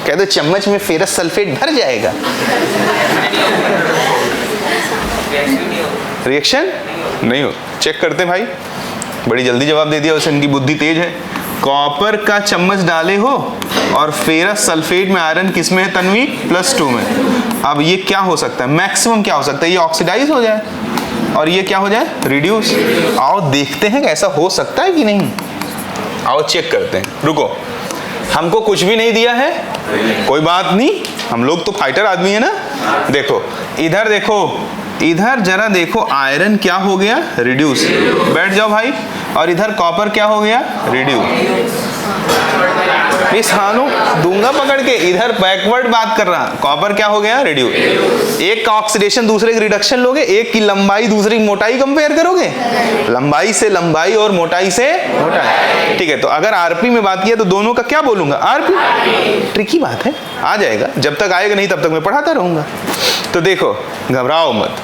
कह दो चम्मच में फेरस सल्फेट भर जाएगा। रिएक्शन नहीं हो, चेक करते भाई, बड़ी जल्दी जवाब दे दिया, वैसे इनकी बुद्धि तेज है। कॉपर का चम्मच डाले हो और फेरस सल्फेट में आयरन किस में है तन्वी? +2 में। अब ये क्या हो सकता है, मैक्सिमम क्या हो सकता है? ये ऑक्सीडाइज हो जाए और ये क्या हो जाए? रिड्यूस। आओ देखते हैं कैसा हो सकता है कि नहीं, आओ चेक करते हैं। रुको, हमको कुछ भी नहीं दिया है, कोई बात नहीं, हम लोग तो फाइटर आदमी है ना। देखो इधर, देखो इधर जरा देखो, आयरन क्या हो गया? रिड्यूस। बैठ जाओ भाई। और इधर कॉपर क्या हो गया? रिड्यूस। इस हानु दूंगा पकड़ के, इधर बैकवर्ड बात कर रहा। कॉपर क्या हो गया? रिड्यूस। एक का ऑक्सीडेशन दूसरे की रिडक्शन लोगे, एक की लंबाई दूसरी की मोटाई कंपेयर करोगे, लंबाई से लंबाई और मोटाई से मोटाई। ठीक है, तो अगर आरपी में बात किया तो दोनों का क्या बोलूंगा? आरपी। ट्रिकी बात है, आ जाएगा, जब तक आएगा नहीं तब तक मैं पढ़ाता रहूंगा। तो देखो घबराओ मत,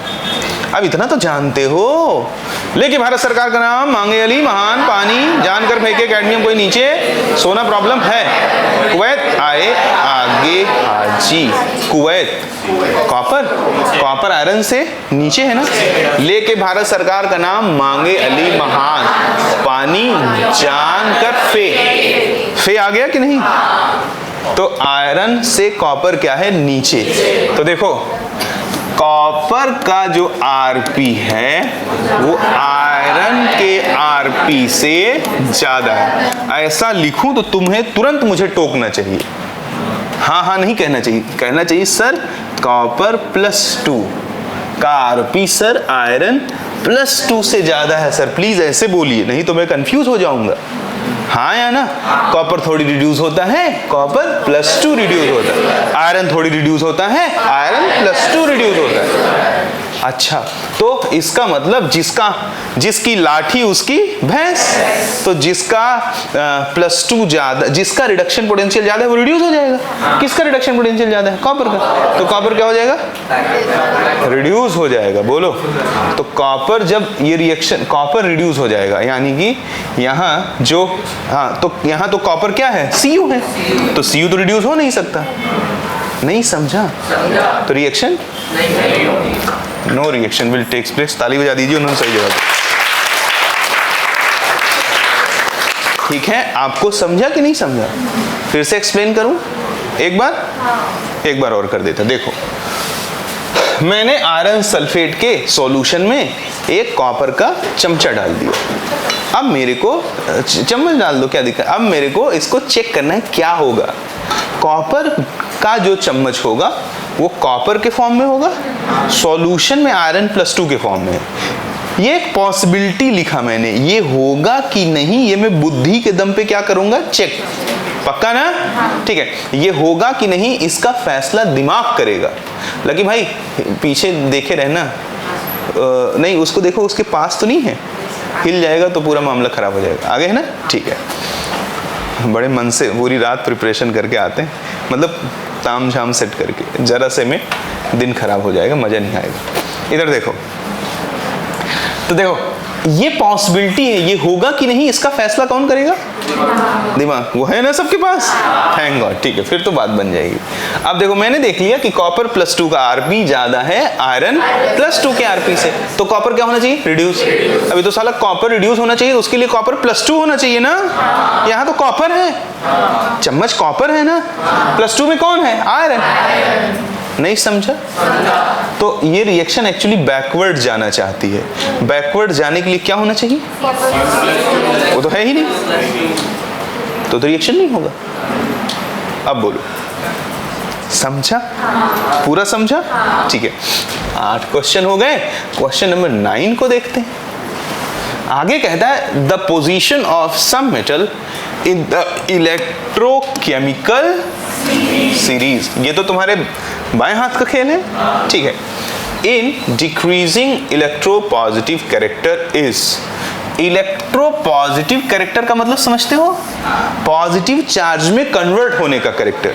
अब इतना तो जानते हो। लेकिन भारत सरकार का नाम मांगे अली महान, पानी जानकर फेंके कैडमियम कोई नीचे, सोना प्रॉब्लम है, कुवैत आए आगे हाजी। कुवैत कॉपर, कॉपर आयरन से नीचे है ना। लेके भारत सरकार का नाम मांगे अली महान, पानी जानकर फे आ गया कि नहीं? तो आयरन से कॉपर क्या है? नीचे। तो देखो कॉपर का जो आरपी है वो आयरन के आरपी से ज्यादा है। ऐसा लिखूं तो तुम्हें तुरंत मुझे टोकना चाहिए, हाँ हाँ नहीं कहना चाहिए, कहना चाहिए सर कॉपर +2 का आरपी सर आयरन +2 से ज्यादा है सर, प्लीज ऐसे बोलिए, नहीं तो मैं कंफ्यूज हो जाऊंगा। हाँ या ना? कॉपर थोड़ी रिड्यूस होता है, कॉपर +2 रिड्यूस होता है। आयरन थोड़ी रिड्यूस होता है, आयरन +2 रिड्यूस होता है। अच्छा, तो इसका मतलब जिसकी लाठी उसकी भैंस, तो जिसका +2 ज्यादा, जिसका रिडक्शन पोटेंशियल ज्यादा है वो रिड्यूस हो जाएगा। किसका रिडक्शन पोटेंशियल ज्यादा है? कॉपर का। तो कॉपर क्या हो जाएगा? रिड्यूस हो जाएगा। बोलो, तो कॉपर जब ये रिएक्शन, कॉपर रिड्यूस हो जाएगा, यानी कि यहाँ जो, हाँ तो यहाँ तो कॉपर क्या है? Cu है, तो Cu तो रिड्यूस हो नहीं सकता। नहीं समझा? तो reaction no reaction will takes place. ताली बजा दीजिए, उन्होंने सही जवाब। ठीक है, आपको समझा कि नहीं समझा? फिर से एक्सप्लेन करूं एक बार और कर देता। देखो मैंने आयरन सल्फेट के सॉल्यूशन में एक कॉपर का चमचा डाल दिया। अब मेरे को चम्मच डाल दो, क्या दिक्कत? अब मेरे को इसको चेक करना है क्या होगा। कॉपर का जो चम्मच होगा वो कॉपर के फॉर्म में होगा, सॉल्यूशन में आयरन +2 के फॉर्म में। ये एक पॉसिबिलिटी लिखा मैंने, ये होगा कि नहीं ये मैं बुद्धि के दम पे क्या करूंगा? चेक। पक्का ना? ठीक है, ये होगा कि नहीं इसका फैसला दिमाग करेगा। लेकिन भाई पीछे देखे रहना, नहीं उसको देखो, उसके पास तो नहीं है, हिल जाएगा तो पूरा मामला खराब हो जाएगा। आगे है ना? ठीक है, बड़े मन से पूरी रात प्रिपरेशन करके आते हैं, मतलब ताम झाम सेट करके, जरा से में दिन खराब हो जाएगा, मजा नहीं आएगा। इधर देखो, तो देखो ये पॉसिबिलिटी है, ये होगा कि नहीं इसका फैसला कौन करेगा? दिमाग। वो है ना सबके पास, थैंक गॉड। ठीक है, फिर तो बात बन जाएगी। अब देखो मैंने देख लिया कि कॉपर +2 का आरपी ज्यादा है आयरन +2 के आरपी से, तो कॉपर क्या होना चाहिए? रिड्यूस। अभी तो साला कॉपर रिड्यूस होना चाहिए, उसके लिए कॉपर +2 होना चाहिए ना। यहाँ तो कॉपर है, चम्मच कॉपर है ना, +2 में कौन है? आयरन। नहीं समझा? तो ये रिएक्शन एक्चुअली बैकवर्ड जाना चाहती है। बैकवर्ड जाने के लिए क्या होना चाहिए? वो तो है ही नहीं, तो रिएक्शन नहीं होगा। अब बोलो, समझा? पूरा समझा? ठीक है, 8 क्वेश्चन हो गए। क्वेश्चन नंबर 9 को देखते हैं। आगे कहता है the position of some metal in the electrochemical series. ये तो तुम्हारे बाएं हाथ का खेल है, ठीक है। In decreasing electropositive character is. Electropositive character का मतलब समझते हो? पॉजिटिव चार्ज में कन्वर्ट होने का कैरेक्टर।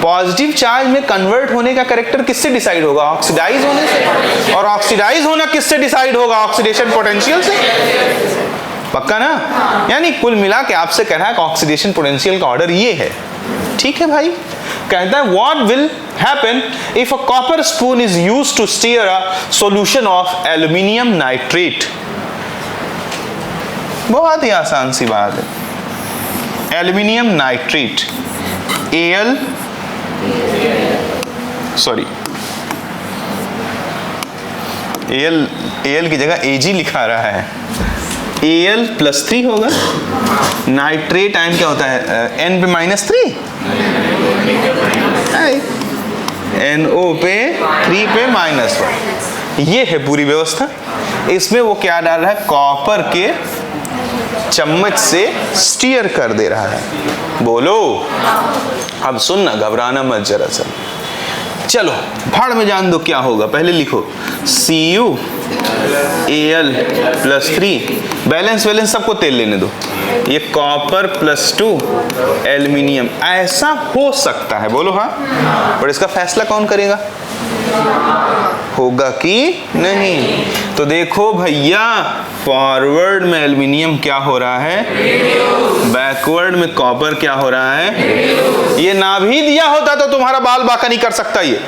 पॉजिटिव चार्ज में कन्वर्ट होने का कैरेक्टर किससे डिसाइड होगा? ऑक्सीडाइज होने से। और ऑक्सीडाइज होना किससे डिसाइड होगा? ऑक्सीडेशन पोटेंशियल से। पक्का ना? यानी कुल मिला के आपसे कह रहा है कि ऑक्सीडेशन पोटेंशियल का ऑर्डर ये है। ठीक है भाई, कहता है what will happen if a copper spoon is used to stir a solution of aluminium nitrate. बहुत ही आसान सी बात है। एल्यूमिनियम नाइट्रेट Al की जगह Ag लिखा रहा है। Al+3 होगा। नाइट्रेट आयन क्या होता है? N पे -3, NO पे 3 पे -1। ये है पूरी व्यवस्था। इसमें वो क्या डाल रहा है? कॉपर के चम्मच से स्टीयर कर दे रहा है। बोलो, अब सुनना, घबराना मत जरा सा। चलो भाड़ में जान दो क्या होगा। पहले लिखो Cu Al+3, बैलेंस सबको तेल लेने दो। ये कॉपर +2 एल्यूमिनियम, ऐसा हो सकता है। बोलो हाँ। पर इसका फैसला कौन करेगा? होगा कि नहीं? तो देखो भैया, फॉरवर्ड में एल्यूमिनियम क्या हो रहा है? बैकवर्ड में कॉपर क्या हो रहा है? ये ना भी दिया होता तो तुम्हारा बाल बाका नहीं कर सकता ये,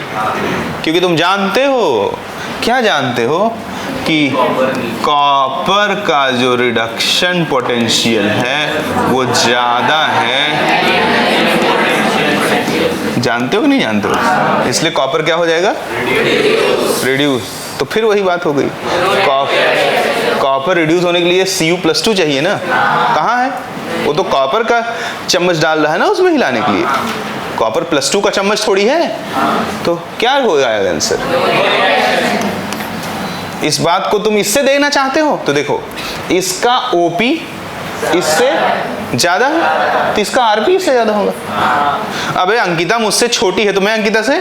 क्योंकि तुम जानते हो, क्या जानते हो कि कॉपर का जो रिडक्शन पोटेंशियल है वो ज्यादा है। जानते हो कि नहीं जानते हो? इसलिए कॉपर क्या हो जाएगा? रिड्यूस। तो फिर वही बात हो गई, कॉपर रिड्यूस होने के लिए Cu+2 चाहिए ना। कहाँ है वो? तो कॉपर का चम्मच डाल रहा है ना उसमें हिलाने के लिए। कॉपर +2 का चम्मच थोड़ी है। तो क्या हो जाएगा आंसर? इस बात को तुम इससे देना चाहते हो तो देखो, इसका OP इससे ज्यादा है तो इसका RP इससे ज्यादा होगा। अबे अंकिता मुझसे छोटी है तो मैं अंकिता से,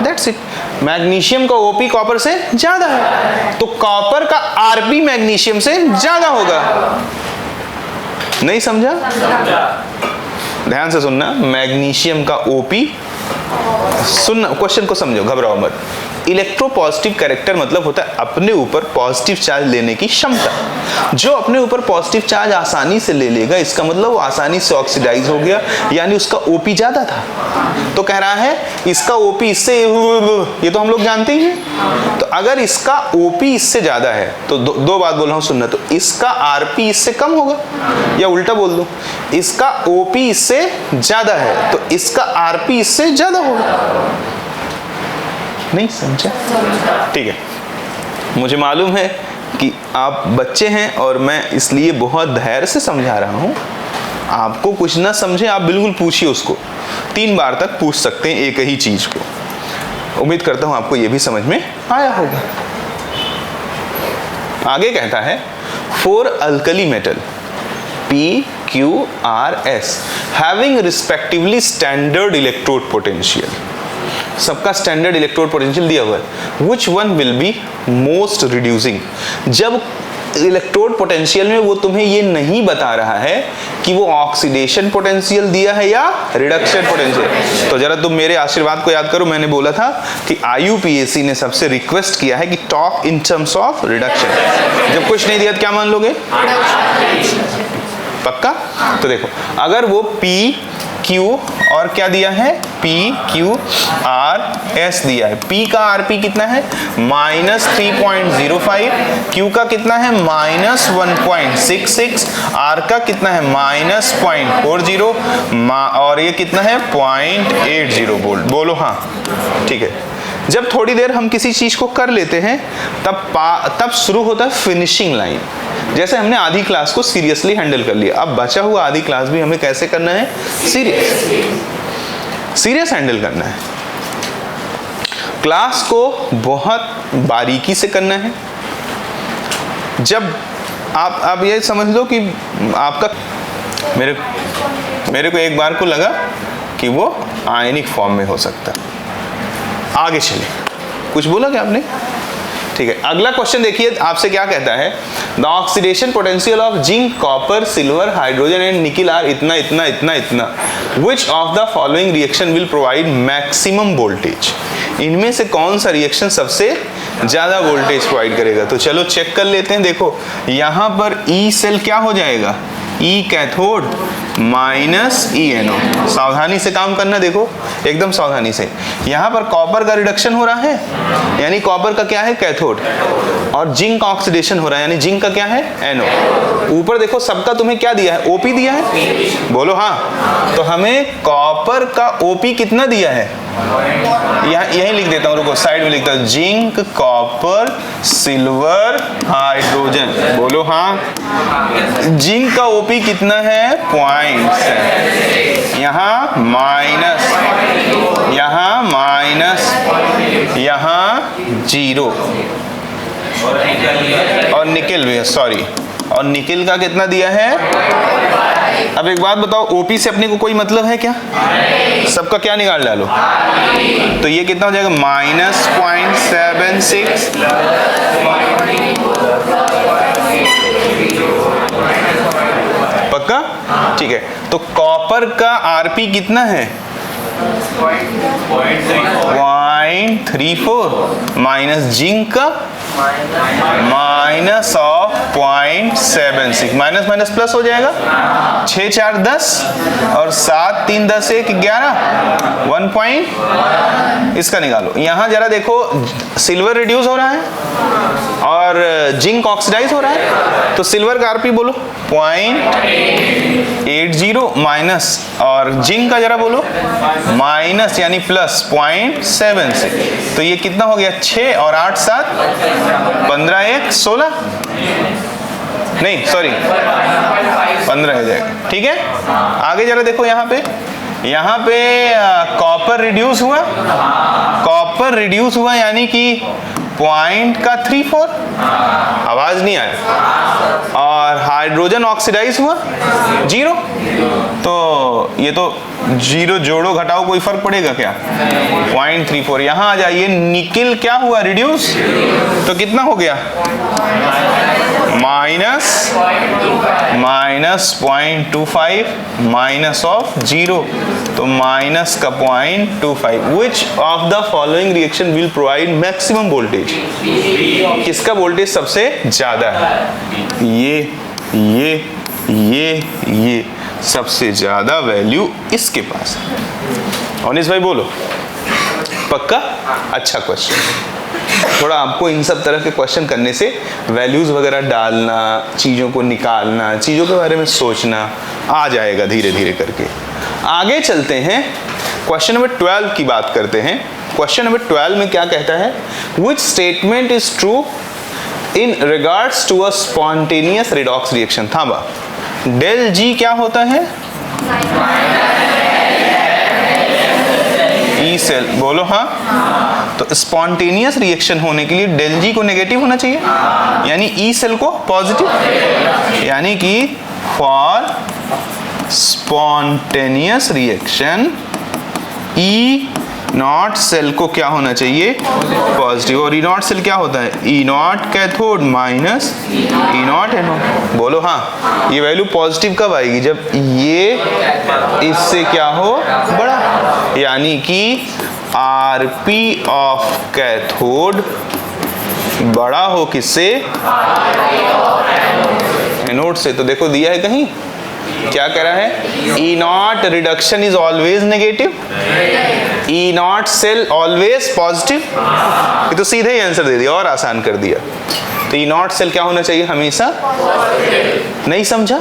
दैट्स इट। मैग्नीशियम का OP कॉपर से ज्यादा है तो कॉपर का RP मैग्नीशियम से ज्यादा होगा। नहीं समझा? ध्यान से सुनना, मैग्नीशियम का OP, सुनना क्वेश्चन को समझो, घबराओ मत। इलेक्ट्रोपॉजिटिव कैरेक्टर मतलब होता है अपने ऊपर पॉजिटिव चार्ज लेने की क्षमता। जो अपने ऊपर पॉजिटिव चार्ज आसानी से ले लेगा, इसका मतलब वो आसानी से ऑक्सीडाइज हो गया, यानी उसका OP ज्यादा था। तो कह रहा है इसका OP इससे, ये तो हम लोग जानते ही हैं। तो अगर इसका OP इससे ज्यादा है तो दो बात बोल रहा हूं, सुनना। तो इसका RP इससे कम होगा, या उल्टा बोल दो, इसका OP इससे ज्यादा है तो इसका RP इससे ज्यादा होगा। नहीं समझा? ठीक है, मुझे मालूम है कि आप बच्चे हैं और मैं इसलिए बहुत धैर्य से समझा रहा हूं। आपको कुछ ना समझे आप बिल्कुल पूछिए उसको, 3 बार तक पूछ सकते हैं एक ही चीज को। उम्मीद करता हूं आपको यह भी समझ में आया होगा। आगे कहता है 4 alkali metal PQRS having respectively standard electrode potential, सबका स्टैंडर्ड इलेक्ट्रोड पोटेंशियल दिया हुआ है। Which one will be most reducing? जब इलेक्ट्रोड पोटेंशियल में वो तुम्हें ये नहीं बता रहा है कि वो ऑक्सीडेशन पोटेंशियल दिया है या रिडक्शन पोटेंशियल। तो जरा तुम मेरे आशीर्वाद को याद करो, मैंने बोला था कि IUPAC ने सबसे रिक्वेस्ट किया है कि talk in terms of reduction. जब कुछ नहीं दिया तो क्या मान लोगे? पक्का? तो देखो, अगर वो P Q और क्या दिया है, P Q R S दिया है। P का RP कितना है? -3.05, Q का कितना है? -1.66, R का कितना है? -0.40, और ये कितना है? 0.80 वोल्ट। बोलो हाँ, ठीक है। जब थोड़ी देर हम किसी चीज को कर लेते हैं तब शुरू होता है फिनिशिंग लाइन। जैसे हमने आधी क्लास को सीरियसली हैंडल कर लिया, अब बचा हुआ आधी क्लास भी हमें कैसे करना है? सीरियस हैंडल करना है। क्लास को बहुत बारीकी से करना है। जब आप ये समझ लो कि आपका मेरे को एक बार को लगा कि वो आयनिक फॉर्म में हो सकता है। आगे चले, कुछ बोला क्या आपने? ठीक है, अगला क्वेश्चन देखिए आपसे क्या कहता है। The oxidation potential of zinc, copper, silver, hydrogen and nickel are इतना इतना इतना इतना। Which of the following reaction will provide maximum voltage? इनमें से कौन सा रिएक्शन सबसे ज्यादा वोल्टेज प्रोवाइड करेगा? तो चलो चेक कर लेते हैं। देखो यहां पर ई सेल क्या हो जाएगा? ई कैथोड माइनस ई एनोड। सावधानी से काम करना, देखो एकदम सावधानी से। यहां पर कॉपर का रिडक्शन हो रहा है, यानी कॉपर का क्या है? कैथोड। और जिंक का ऑक्सीडेशन हो रहा है, यानी जिंक का क्या है? एनोड। ऊपर देखो सबका तुम्हें क्या दिया है? ओपी दिया है। बोलो हाँ। तो हमें कॉपर का ओपी कितना दिया है? यहीं लिख देता हूं, रुको साइड में लिखता हूं। Zinc, copper, silver, hydrogen. बोलो हाँ। जिंक का ओपी कितना है? 0.7। यहाँ माइनस, यहाँ माइनस, यहाँ 0। और निकिल भी है, सॉरी, और निकिल का कितना दिया है? अब एक बात बताओ, ओपी से अपने को कोई मतलब है क्या? सबका क्या निकाल डालो? तो ये कितना हो जाएगा? -0.76। पक्का? ठीक है। तो कॉपर का आरपी कितना है? 0.34 माइनस जिंक का -0.76। माइनस माइनस प्लस हो जाएगा। 6 4 10 और 7 3 10 1 11 1. इसका निकालो। यहां जरा देखो, सिल्वर रिड्यूस हो रहा है और जिंक ऑक्सीडाइज हो रहा है। तो सिल्वर का आरपी बोलो 0.80 माइनस, और जिंक का जरा बोलो माइनस यानी प्लस 0.76। तो ये कितना हो गया? 6 और 8 7 15 1 16, नहीं सॉरी 15 हो जाएगा। ठीक है, आगे जरा देखो यहाँ पे कॉपर रिड्यूस हुआ, कॉपर रिड्यूस हुआ यानी कि 0.34, आवाज नहीं आया। और हाइड्रोजन ऑक्सीडाइज हुआ 0। तो ये तो 0 जोड़ो घटाओ कोई फर्क पड़ेगा क्या? 0.34। यहां आ जाइए, निकिल क्या हुआ? रिड्यूस। तो कितना हो गया? माइनस 0.25 माइनस ऑफ 0, तो माइनस का 0.25। विच of the following reaction will provide maximum voltage? किसका वोल्टेज सबसे ज्यादा है? ये सबसे ज्यादा वैल्यू इसके पास है। अनिस भाई बोलो, पक्का? अच्छा क्वेश्चन। थोड़ा आपको इन सब तरह के क्वेश्चन करने से वैल्यूज वगैरह डालना, चीजों को निकालना, चीजों के बारे में सोचना आ जाएगा धीरे धीरे करके। आगे चलते हैं, क्वेश्चन नंबर 12 की बात करते हैं। क्वेश्चन नंबर 12 में क्या कहता है? Which statement is true in regards to a spontaneous redox reaction? थांबा, डेल जी क्या होता है? E cell. बोलो हाँ। तो स्पॉन्टेनियस रिएक्शन होने के लिए डेल जी को नेगेटिव होना चाहिए, यानी ई सेल को पॉजिटिव, यानी कि for spontaneous reaction E naught cell को क्या होना चाहिए, पॉजिटिव। और ई नॉट सेल क्या होता है, E naught cathode minus E naught anode. बोलो हाँ, ये वैल्यू पॉजिटिव कब आएगी, जब ये इससे क्या हो, बड़ा, यानी कि आरपी ऑफ कैथोड बड़ा हो किससे, एनोड से। तो देखो दिया है कहीं, क्या कह रहा है, E naught reduction is always negative, E naught cell always positive. ये तो सीधे ही आंसर दे दिया और आसान कर दिया। तो ई नॉट सेल क्या होना चाहिए, हमेशा, नहीं समझा।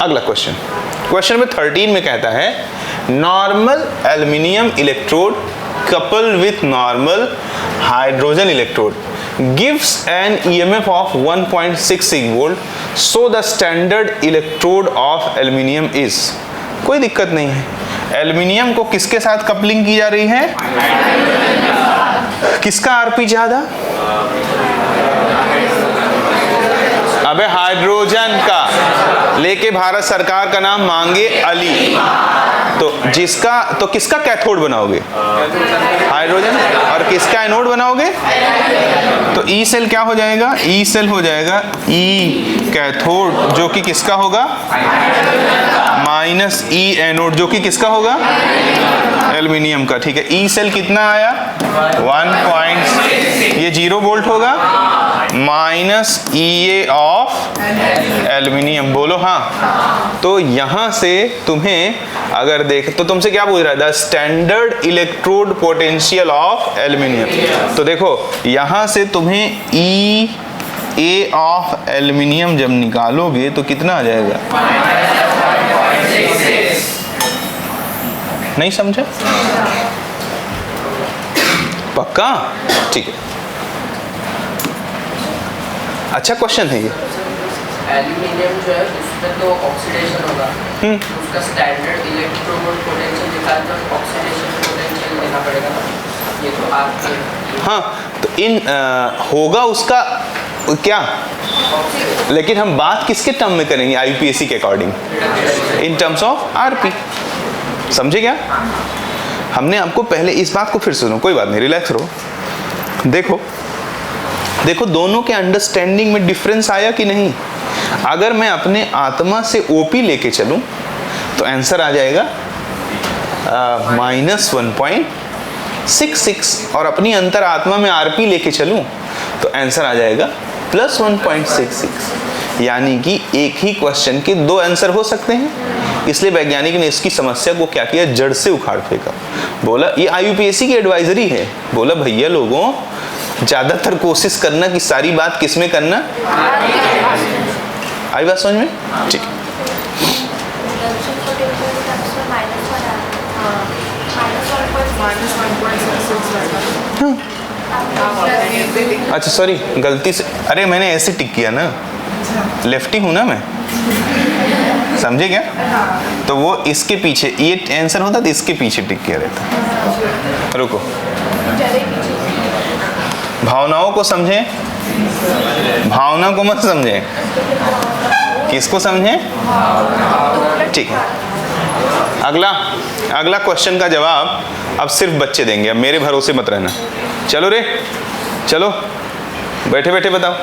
अगला क्वेश्चन, क्वेश्चन नंबर 13 में कहता है normal aluminium electrode coupled with normal hydrogen electrode gives an EMF of 1.66 volt, so the standard electrode of aluminium is। कोई दिक्कत नहीं है, एल्यूमिनियम को किसके साथ कपलिंग की जा रही है, किसका आरपी ज्यादा, अबे हाइड्रोजन का, लेके भारत सरकार का नाम मांगे अली। तो जिसका, तो किसका कैथोड बनाओगे, हाइड्रोजन, और किसका एनोड बनाओगे, तो ई सेल क्या हो जाएगा, ई सेल हो जाएगा ई कैथोड, जो कि किसका होगा, माइनस ई एनोड, जो कि किसका होगा, एल्यूमिनियम का। ठीक है, ई सेल कितना आया, 1.6, ये 0 वोल्ट होगा, minus E A of aluminium. बोलो हाँ। तो यहां से तुम्हें अगर देख, तो तुमसे क्या पूछ रहा है, the standard electrode potential of aluminium. तो देखो यहां से तुम्हें ई ए ऑफ एल्यूमिनियम जब निकालोगे तो कितना आ जाएगा, नहीं समझे, पक्का, ठीक है। अच्छा क्वेश्चन है ये। एल्यूमिनियम जो है उसमें तो ऑक्सीडेशन होगा, उसका स्टैंडर्ड इलेक्ट्रोड पोटेंशियल निकालना, ऑक्सीडेशन पोटेंशियल देना पड़ेगा ना, ये तो आपके, हाँ, तो इन होगा उसका क्या, लेकिन हम बात किसके टर्म में करेंगे, आईयूपीएसी के according, in terms of RP. समझे क्या, हमने आपको पहले इस बात को, फिर सुनो, कोई बात नहीं, रिलैक्स रहो। देखो देखो दोनों के अंडरस्टैंडिंग में डिफरेंस आया कि नहीं। अगर मैं अपने आत्मा से ओपी लेके चलूं तो आंसर आ जाएगा -1.66, और अपनी अंतर आत्मा में आरपी लेके चलूं तो आंसर आ जाएगा +1.66। यानी कि एक ही क्वेश्चन के दो आंसर हो सकते हैं। इसलिए वैज्ञानिक ने इसकी समस्या को क्या किया, जड़ से उखाड़ फेंका। बोला ये आईयूपीएसी की एडवाइजरी है, बोला भैया लोगों ज्यादातर कोशिश करना कि सारी बात किसमें करना, आई बात समझ में, ठीक। अच्छा सॉरी, गलती से, अरे मैंने ऐसे टिक किया ना, लेफ्टी हूं ना मैं, समझे क्या, तो वो इसके पीछे ये आंसर होता तो इसके पीछे टिक किया रहता। रुको, भावनाओं को समझें, भावना को मत समझें, किसको समझें, ठीक है। अगला क्वेश्चन का जवाब अब सिर्फ बच्चे देंगे, अब मेरे भरोसे मत रहना। चलो रे, चलो बैठे बैठे बताओ।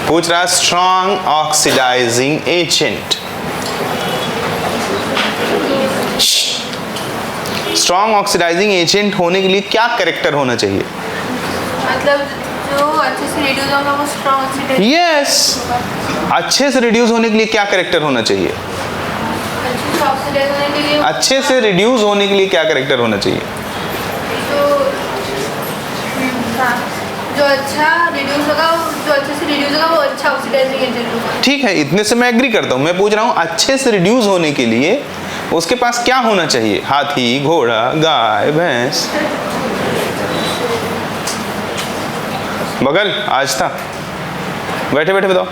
पूछ रहा strong oxidising agent, strong oxidising agent होने के लिए क्या कैरेक्टर होना चाहिए, मतलब जो अच्छे से रिड्यूस होगा वो स्ट्रॉन्ग ऑक्सीडाइजिंग, यस, अच्छे से रिड्यूस होने के लिए क्या कैरेक्टर होना चाहिए, अच्छे से रिड्यूस होने के लिए क्या कैरेक्टर होना चाहिए, जो अच्छा रिड्यूस होगा, जो अच्छे से रिड्यूस होगा वो अच्छा ऑक्सीडाइजिंग एजेंट होगा। ठीक है, इतने से मैं एग्री करता हूँ। मैं पूछ रहा हूँ अच्छे से रिड्यूस होने के लिए उसके पास क्या होना चाहिए, हाथी, घोड़ा, गाय, भैंस, बगल, आज था, बैठे बैठे बताओ।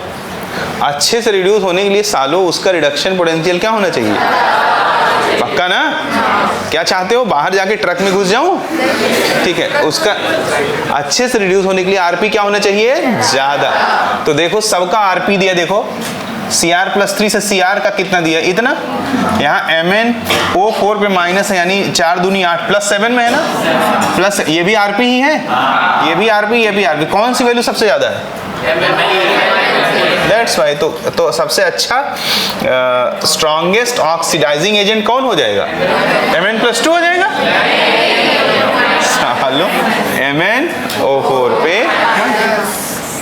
अच्छे से रिड्यूस होने के लिए सालों उसका रिडक्शन पोटेंशियल क्या होना चाहिए, पक्का ना, क्या चाहते हो बाहर जाके ट्रक में घुस जाऊं, ठीक है। उसका अच्छे से रिड्यूस होने के लिए आरपी क्या होना चाहिए, ज्यादा। तो देखो सबका आरपी दिया, देखो Cr+3 से Cr का कितना दिया, इतना। यहाँ MnO4 पे माइनस है, यानी 4 दूनी 8 +7 में है ना, प्लस ये भी Rp ही है, ये भी Rp, ये भी Rp। कौन सी वैल्यू सबसे ज्यादा है? That's why. तो सबसे अच्छा स्ट्रॉन्गेस्ट ऑक्सीडाइजिंग एजेंट कौन हो जाएगा? Mn+2 हो जाएगा। हेलो, MnO4 पे।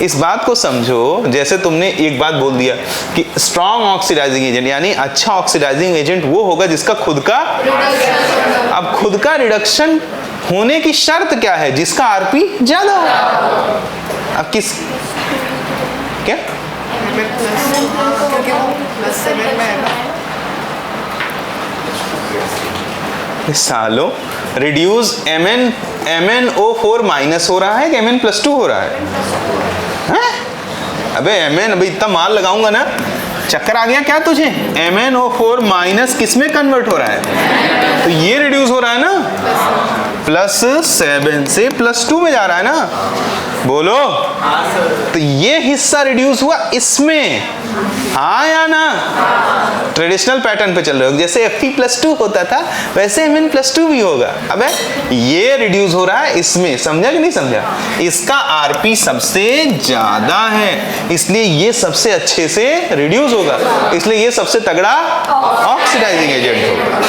इस बात को समझो, जैसे तुमने एक बात बोल दिया कि स्ट्रॉन्ग ऑक्सीडाइजिंग एजेंट यानी अच्छा ऑक्सीडाइजिंग एजेंट वो होगा जिसका खुद का, अब खुद का रिडक्शन होने की शर्त क्या है? जिसका आरपी ज्यादा हो। अब किस क्या सालो रिड्यूस MnO4 माइनस हो रहा है कि Mn+2 हो रहा है? अबे Mn, अभी इतना माल लगाऊंगा ना, चक्कर आ गया क्या तुझे? MnO4 माइनस किस में कन्वर्ट हो रहा है? तो ये रिड्यूस हो रहा है ना, +7 से +2 में जा रहा है ना, बोलो। तो ये हिस्सा रिड्यूस हुआ इसमें, हाँ या ना? ट्रेडिशनल पैटर्न पे चल रहे हो, जैसे Fe+2 होता था वैसे Mn+2 भी होगा। अबे ये रिड्यूस हो रहा है इसमें, समझा कि नहीं समझा? इसका आरपी सबसे ज्यादा है, इसलिए ये सबसे अच्छे से रिड्यूस होगा, इसलिए ये सबसे तगड़ा ऑक्सीडाइजिंग एजेंट होगा।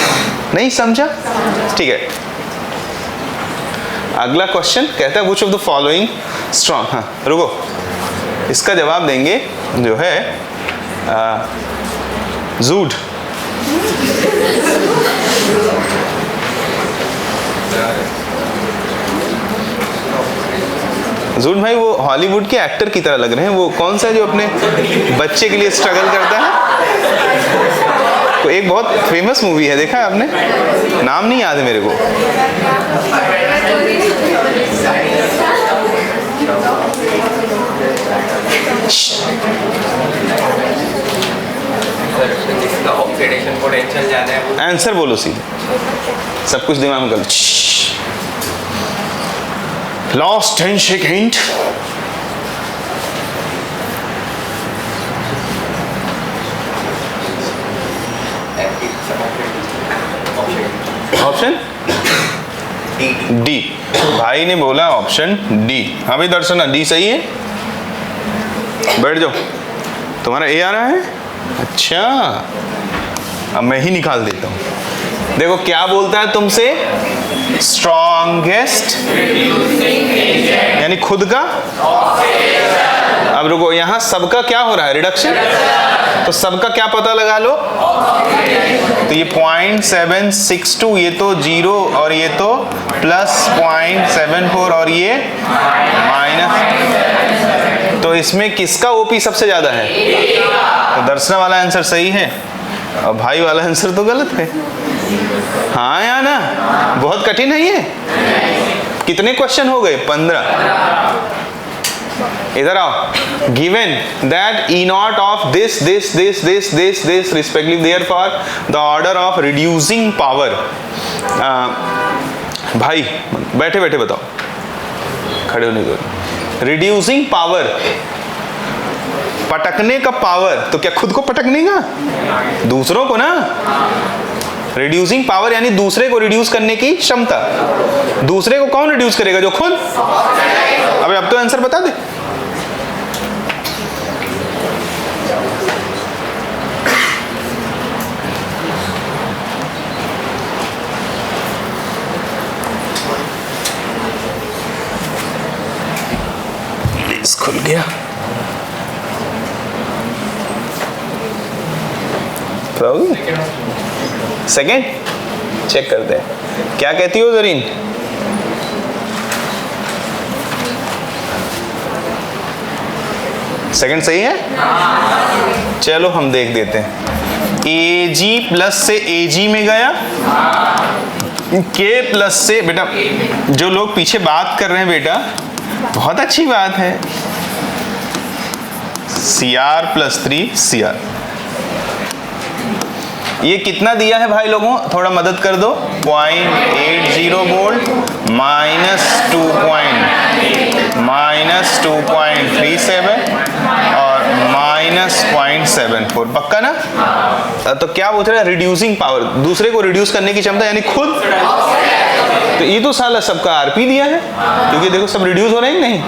नहीं समझा? ठीक है, अगला क्वेश्चन कहता है which of the following strong, हाँ रुको, इसका जवाब देंगे जो है जूड। जूड भाई वो हॉलीवुड के एक्टर की तरह लग रहे हैं। वो कौन सा जो अपने बच्चे के लिए स्ट्रगल करता है? तो एक बहुत फेमस मूवी है, देखा है आपने? नाम नहीं याद है मेरे को। ऑक्सीडेशन पोटेंशियल ज्यादा है। आंसर बोलो सीधे, सब कुछ दिमाग में कर लो। Last 10 second. Option D. भाई ने बोला ऑप्शन डी। हाँ भाई दर्शना, डी सही है। बैठ जाओ, तुम्हारा ए आ रहा है। अच्छा, अब मैं ही निकाल देता हूं। देखो क्या बोलता है तुमसे, स्ट्रॉन्गेस्ट यानी खुद का। अब रुको, यहां सबका क्या हो रहा है? रिडक्शन। तो सबका क्या पता लगा लो, तो ये 0.762, ये तो 0 और ये तो +0.74 और ये माइनस। तो इसमें किसका ओपी सबसे ज्यादा है? तो दर्शना वाला आंसर सही है और भाई वाला आंसर तो गलत है। हाँ या ना? बहुत कठिन है ये। कितने क्वेश्चन हो गए? 15। इधर आओ। Given that E naught of this respectively, therefore the order of reducing power, भाई बैठे बैठे बताओ, खड़े होने दो। रिड्यूसिंग पावर, पटकने का पावर, तो क्या खुद को पटकने का? दूसरों को ना। रिड्यूसिंग पावर यानी दूसरे को रिड्यूस करने की क्षमता। दूसरे को कौन रिड्यूस करेगा? जो खुद। अबे अब तो आंसर बता दे। खुल गया। सेकेंड चेक करते हैं, क्या कहती हो जरीन? सेकेंड सही है। चलो हम देख देते हैं। AG प्लस से AG में गया, K प्लस से, बेटा जो लोग पीछे बात कर रहे हैं बेटा, बहुत अच्छी बात है। Cr+3 Cr, ये कितना दिया है भाई लोगों? थोड़ा मदद कर दो। 0.80 वोल्ट -2.37 और -0.7 0.74, पक्का ना? तो क्या पूछ रहा है? रिड्यूसिंग पावर, दूसरे को रिड्यूस करने की क्षमता, यानी खुद। तो ये तो साला सबका आरपी दिया है, क्योंकि देखो सब रिड्यूस हो रहे हैं नहीं,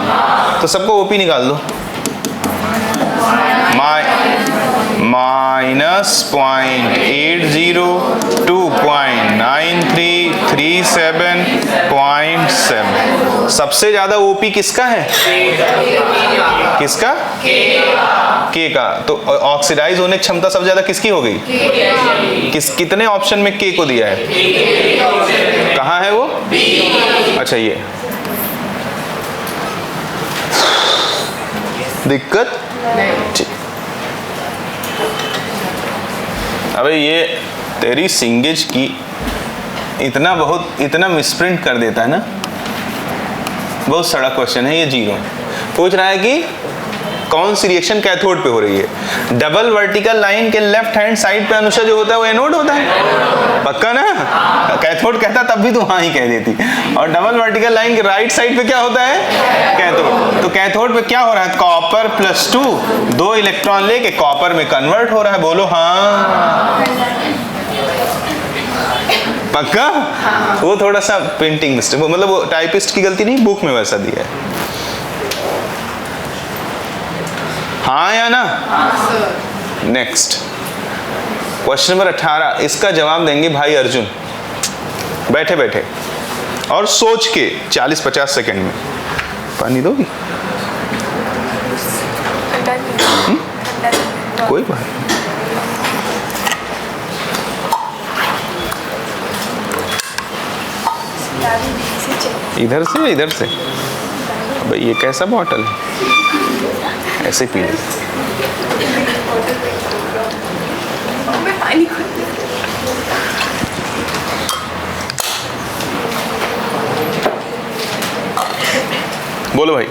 तो सबको ओपी निकाल दो। -0.80 2.9337.7। सबसे ज्यादा ओपी किसका है? किसका? के का। तो ऑक्सीडाइज होने की क्षमता सबसे ज्यादा किसकी हो गई? कितने ऑप्शन में के को दिया है? कहाँ है वो? अच्छा ये दिक्कत। अबे ये तेरी सिंगेज की इतना मिसप्रिंट कर देता है ना, बहुत सड़ा क्वेश्चन है ये। 0 पूछ रहा है कि कौन सी रिएक्शन कैथोड पे हो रही है? डबल वर्टिकल लाइन के लेफ्ट हैंड साइड पे अनुषा जो होता है वो एनोड होता है, पक्का ना? कैथोड कहता तब भी तू हाँ ही कह देती। और डबल वर्टिकल लाइन के राइट साइड पे क्या होता है? कैथोड। तो कैथोड पे क्या हो रहा है? कॉपर +2 2 इलेक्ट्रॉन लेके कॉपर में कन्वर्ट हो रहा है। बोलो हाँ, पक्का? वो थोड़ा सा प्रिंटिंग मिस्टेक, मतलब वो टाइपिस्ट की गलती नहीं, बुक में वैसा दिया है। हाँ या ना? नेक्स्ट क्वेश्चन नंबर 18, इसका जवाब देंगे भाई अर्जुन बैठे बैठे और सोच के 40-50 सेकंड में। पानी दोगी? कोई बात नहीं। इधर से इधर से। भाई ये कैसा बॉटल है? ऐसे पी ले। बोलो भाई।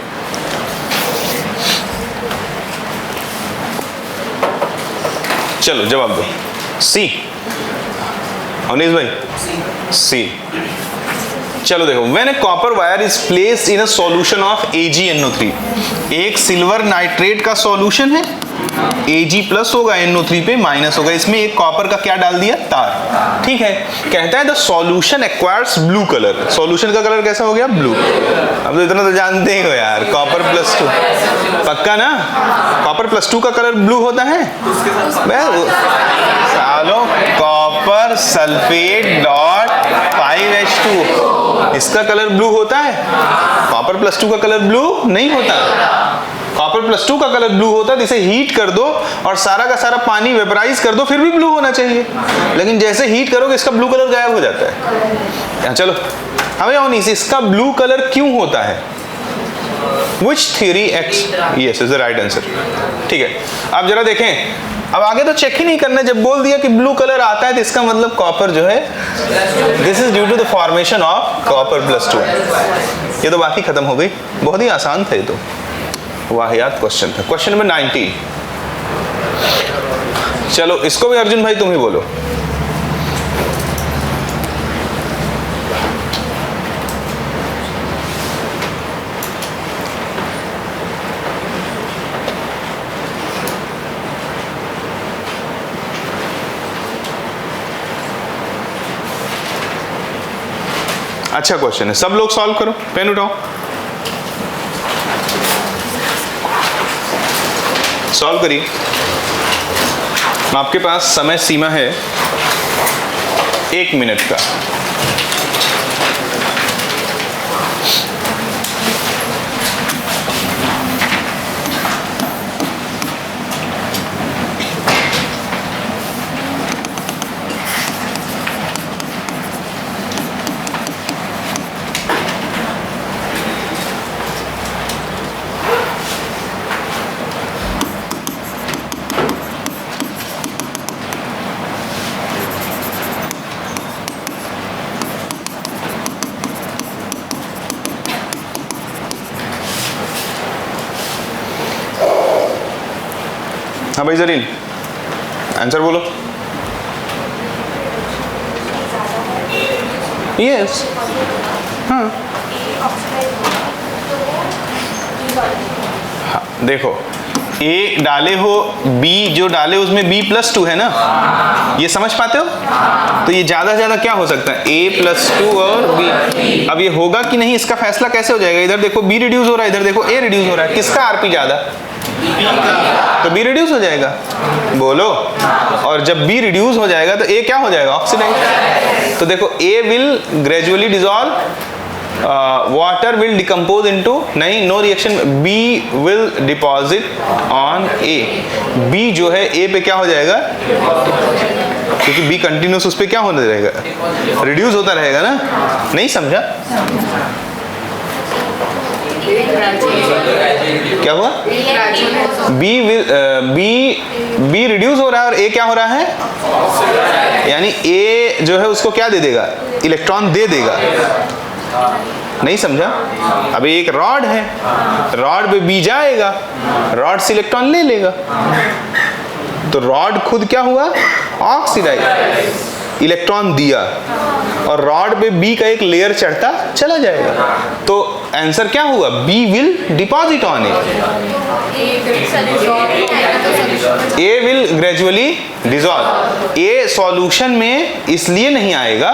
चलो जवाब दो। सी। अनीस भाई सी। चलो देखो, when A copper wire is placed in a solution of AgNO3, एक सिल्वर नाइट्रेट का सॉल्यूशन है, Ag+ होगा, NO3 पे माइनस होगा, इसमें एक कॉपर का क्या डाल दिया? तार। ठीक है, कहता है the solution acquires blue colour. Solution का कलर कैसा हो गया? ब्लू। अब तो इतना तो जानते ही हो यार, कॉपर +2, पक्का ना? कॉपर +2 का कलर ब्लू होता है? सालो कॉपर सल्फेट .5H2, इसका कलर ब्लू होता है? कॉपर +2 का कलर ब्लू नहीं होता। कॉपर +2 का कलर ब्लू होता है, इसे हीट कर दो और सारा का सारा पानी वेपराइज कर दो, फिर भी ब्लू होना चाहिए, लेकिन जैसे हीट करोगे इसका ब्लू कलर गायब हो जाता है। चलो हमें अनीस, इसका ब्लू कलर क्यों होता है? Which theory X? Yes is the right answer। ठीक है, अब जरा देखें, अब आगे तो चेक ही नहीं करना, जब बोल दिया कि ब्लू कलर आता है तो इसका मतलब कॉपर जो है, this is due to the formation of copper +2। ये तो बात ही खत्म हो गई, बहुत ही आसान था ये तो, वाहियात क्वेश्चन था। क्वेश्चन नंबर 19, चलो इसको भी अर्जुन भाई तुम ही बोलो। अच्छा क्वेश्चन है, सब लोग सॉल्व करो, पेन उठाओ, सॉल्व करिए। आपके पास समय सीमा है 1 मिनट का। हाँ भाई जरीन, आंसर बोलो। यस, हाँ हाँ, देखो ए डाले हो, बी जो डाले उसमें B+2 है ना, ये समझ पाते हो? तो ये ज्यादा ज्यादा क्या हो सकता है, A+2 और B। अब ये होगा कि नहीं इसका फैसला कैसे हो जाएगा? इधर देखो B रिड्यूस हो रहा है, इधर देखो A रिड्यूस हो रहा है, किसका आरपी ज्यादा? तो B रिड्यूस हो जाएगा, बोलो। और जब B रिड्यूस हो जाएगा तो A क्या हो जाएगा, ऑक्सीडाइज। तो देखो A will gradually dissolve, water will decompose into, नहीं no reaction, B will deposit on A। B जो है A पे क्या हो जाएगा, क्योंकि B कंटिन्यूस उस पे क्या होने रहेगा, रिड्यूस होता रहेगा ना। नहीं समझा? क्या हुआ? B रिड्यूस हो रहा है और A क्या हो रहा है, यानी A जो है उसको क्या दे देगा, इलेक्ट्रॉन दे देगा। नहीं समझा? अभी एक रॉड है, रॉड पे B जाएगा, रॉड से इलेक्ट्रॉन ले लेगा, तो रॉड खुद क्या हुआ, ऑक्सीडाइज, इलेक्ट्रॉन दिया, और रॉड पे B का एक लेयर चढ़ता चला जाएगा। तो आंसर क्या हुआ, B will deposit on A, A will gradually dissolve. A solution में इसलिए नहीं आएगा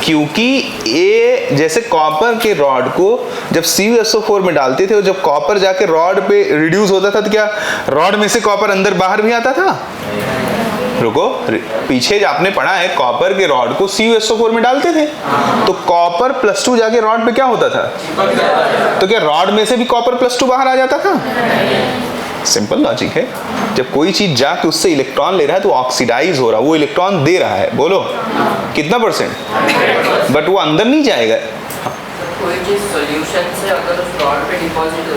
क्योंकि A जैसे कॉपर के रॉड को जब CuSO4 में डालते थे और जब कॉपर जाके रॉड पे रिड्यूस होता था तो क्या रॉड में से कॉपर अंदर बाहर भी आता था? रुको, पीछे आपने पढ़ा है कॉपर के रॉड को CuSO4 में डालते थे तो कॉपर +2 जाके रॉड पे क्या होता था, तो क्या रॉड में से भी कॉपर +2 बाहर आ जाता था? सिंपल लॉजिक है। जब कोई चीज जाके उससे इलेक्ट्रॉन ले रहा है तो ऑक्सीडाइज हो रहा है, वो इलेक्ट्रॉन दे रहा है, बोलो कितना %, बट वो अंदर नहीं जाएगा। कोई चीज सॉल्यूशन से अगर उस रॉड पे डिपॉजिट हो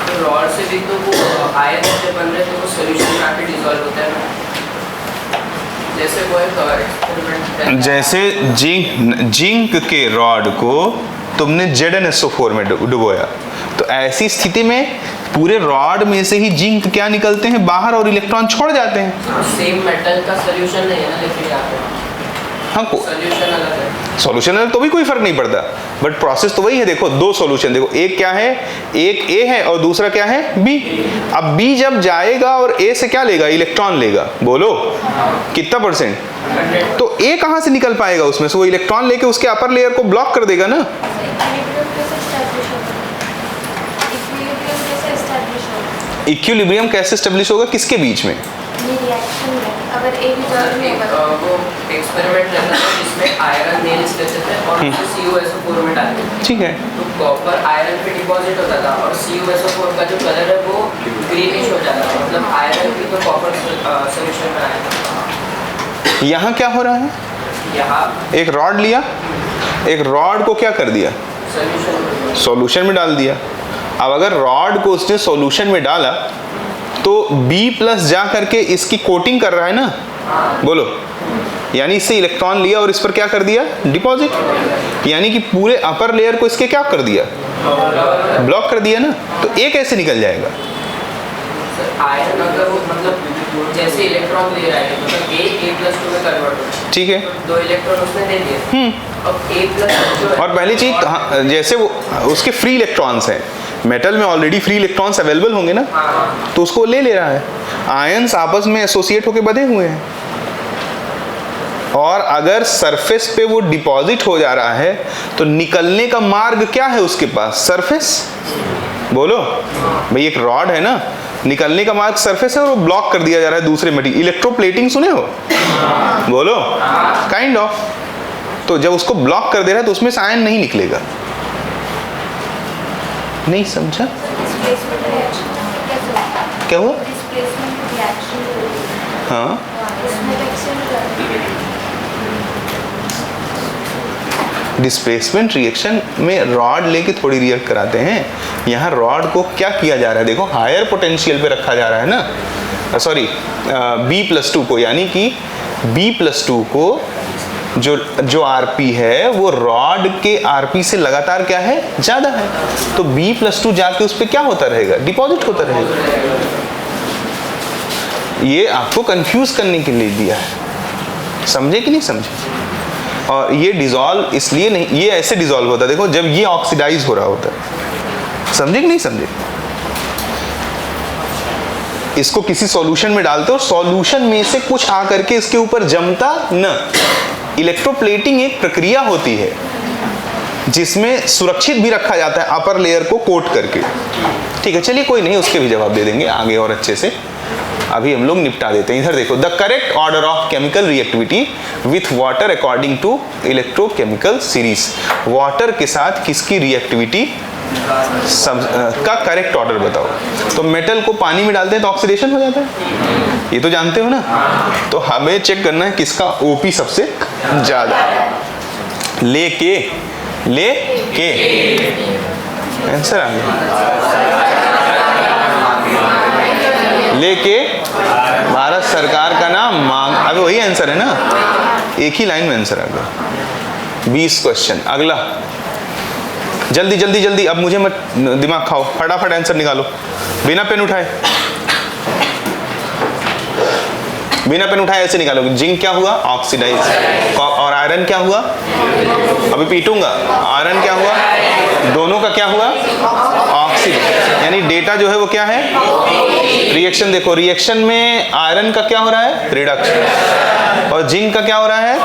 तो रॉड से भी तो वो आयन जब बन रहे तो वो सॉल्यूशन में आके डिसॉल्व होता है ना। जैसे वो एक एक्सपेरिमेंट, जैसे जिंक के रॉड को तुमने ZnSO4 में डुबोया तो ऐसी स्थिति में पूरे रॉड में से ही जिंक क्या निकलते हैं बाहर और इलेक्ट्रॉन छोड़ जाते हैं। सेम मेटल का सॉल्यूशन नहीं है ना, लेकिन यहाँ पे हाँ, सॉल्यूशन अलग है। सॉल्यूशन अलग तो भी कोई फर्क नहीं पड़ता, बट प्रोसेस तो वही है। देखो दो सॉल्यूशन, देखो एक क्या है, एक A है और दूसरा क्या है, B। अब B जब जाएगा और A से क्या लेगा, इलेक्ट्रॉन लेगा, बोलो कितना %, तो A कहाँ से निकल पाएगा उसमें से, वो इलेक्ट्रॉन लेके उसके अपर लेयर को ब्लॉक कर देगा ना। इक्विलिब्रियम कैसे स्टेब्लिश होगा, किसके बीच में? अगर एक वो एक्सपेरिमेंट रहता था जिसमें आयरन नेल्स लेते थे और उसे CuSO4 में डालते थे। ठीक है, तो कॉपर आयरन पे डिपॉजिट होता था और CuSO4 का जो कलर है वो ग्रीनिश हो जाता था, मतलब आयरन भी तो कॉपर सॉल्यूशन में आया। यहाँ क्या हो रहा है, यहाँ एक रॉड लिया, एक रॉड को क्या कर दिया, सॉल्यूशन में डाल दिया। अब अगर रॉड को उसने सॉल्यूशन में डाला तो B+ जा करके इसकी कोटिंग कर रहा है ना, बोलो, यानी इससे इलेक्ट्रॉन लिया और इस पर क्या कर दिया, डिपॉजिट, यानी कि पूरे अपर लेयर को इसके क्या कर दिया, ब्लॉक कर दिया ना। तो A कैसे निकल जाएगा? आयरन अगर वो मतलब जैसे इलेक्ट्रॉन ले रहा है मतलब A+2 में कन्वर्ट होता है, ठीक है, 2 इलेक्ट्रॉन उसने दे दिए। अब A+ और पहली चीज जैसे वो उसके फ्री इलेक्ट्रॉन्स हैं, मेटल में ऑलरेडी फ्री इलेक्ट्रॉन्स अवेलेबल होंगे ना, तो उसको ले रहा है। आयंस आपस में एसोसिएट होकर बंधे हुए हैं और अगर सरफेस पे वो डिपॉजिट हो जा रहा है तो निकलने का मार्ग क्या है उसके पास, सरफेस। बोलो भाई, एक रॉड है ना, निकलने का मार्ग सरफेस है और वो ब्लॉक कर दिया जा रहा है दूसरे मटेरियल। इलेक्ट्रोप्लेटिंग सुने हो, बोलो, काइंड ऑफ। तो जब उसको ब्लॉक कर दे रहा है तो उसमें से आयन नहीं निकलेगा। नहीं समझा? क्या हुआ? हाँ, डिस्प्लेसमेंट रिएक्शन में रॉड लेके थोड़ी रिएक्ट कराते हैं। यहाँ रॉड को क्या किया जा रहा है, देखो हायर पोटेंशियल पे रखा जा रहा है ना, सॉरी B+2 को, यानी कि B+2 को जो आरपी है वो रॉड के आरपी से लगातार क्या है, ज्यादा है, तो B+2 जाके उस पर क्या होता रहेगा, डिपॉजिट होता रहेगा। ये आपको कंफ्यूज करने के लिए दिया है, समझे कि नहीं समझे? और ये डिसॉल्व इसलिए नहीं, ये ऐसे डिसॉल्व होता है, देखो जब ये ऑक्सीडाइज हो रहा होता है, समझे कि नहीं समझे? इसको किसी सॉल्यूशन में डालते हो, सॉल्यूशन में से कुछ आ करके इसके ऊपर जमता न। इलेक्ट्रोप्लेटिंग एक प्रक्रिया होती है जिसमें सुरक्षित भी रखा जाता है अपर लेयर को कोट करके। ठीक है, चलिए कोई नहीं, उसके भी जवाब दे देंगे आगे और अच्छे से। अभी हम लोग निपटा देते हैं। इधर देखो, the correct order of chemical reactivity with water according to electrochemical series. Water के साथ किसकी रिएक्टिविटी का करेक्ट ऑर्डर बताओ। तो मेटल को पानी में डालते हैं तो ऑक्सीडेशन हो जाता है, ये तो जानते हो ना। तो हमें चेक करना है किसका ओपी सबसे ज्यादा। लेके आंसर आ गया। लेके भारत सरकार का नाम मांग, अभी वही आंसर है ना, एक ही लाइन में आंसर आ गया। 20 क्वेश्चन। अगला, जल्दी जल्दी जल्दी, अब मुझे मत दिमाग खाओ, फटाफट आंसर निकालो बिना पेन उठाए। बिना पेन उठाए ऐसे निकालोगे। जिंक क्या हुआ? ऑक्सीडाइज। और आयरन क्या हुआ? अभी पीटूंगा। आयरन क्या हुआ? दोनों का क्या हुआ? ऑक्सीडाइज। यानी डेटा जो है वो क्या है? रिएक्शन देखो, रिएक्शन में आयरन का क्या हो रहा है? रिडक्शन। और जिंक का क्या हो रहा है?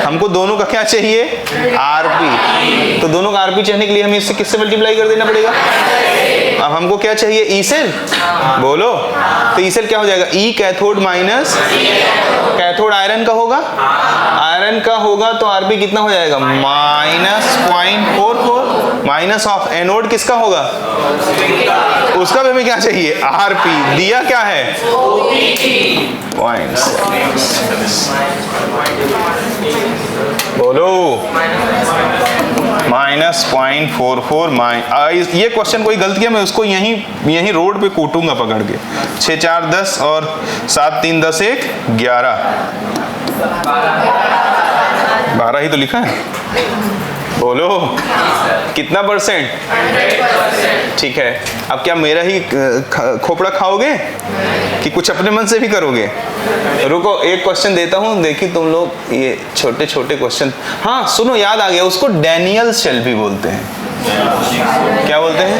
हमको दोनों का क्या चाहिए? आरपी। तो दोनों का आरपी चाहिए के लिए हमें इससे किससे मल्टीप्लाई कर देना पड़ेगा? अब हमको क्या चाहिए? E cell. बोलो, तो ई सेल क्या हो जाएगा? E cathode minus cathode iron का होगा, आयरन का होगा तो आरपी कितना हो जाएगा? -0.44। माइनस ऑफ एनोड किसका होगा? उसका भी हमें क्या चाहिए? आरपी। दिया क्या है? बोलो, -0.44। ये क्वेश्चन कोई गलत किया मैं उसको यहीं रोड पे कूटूंगा पकड़ के। 6 4 10 और 7 3 10 1 11। 12 ही तो लिखा है। बोलो कितना परसेंट? 100%। ठीक है, अब क्या मेरा ही खोपड़ा खाओगे कि कुछ अपने मन से भी करोगे? रुको, एक क्वेश्चन देता हूं, देखिए तुम लोग ये छोटे छोटे क्वेश्चन। हाँ सुनो, याद आ गया, उसको डैनियल शेल्बी बोलते हैं। क्या बोलते हैं?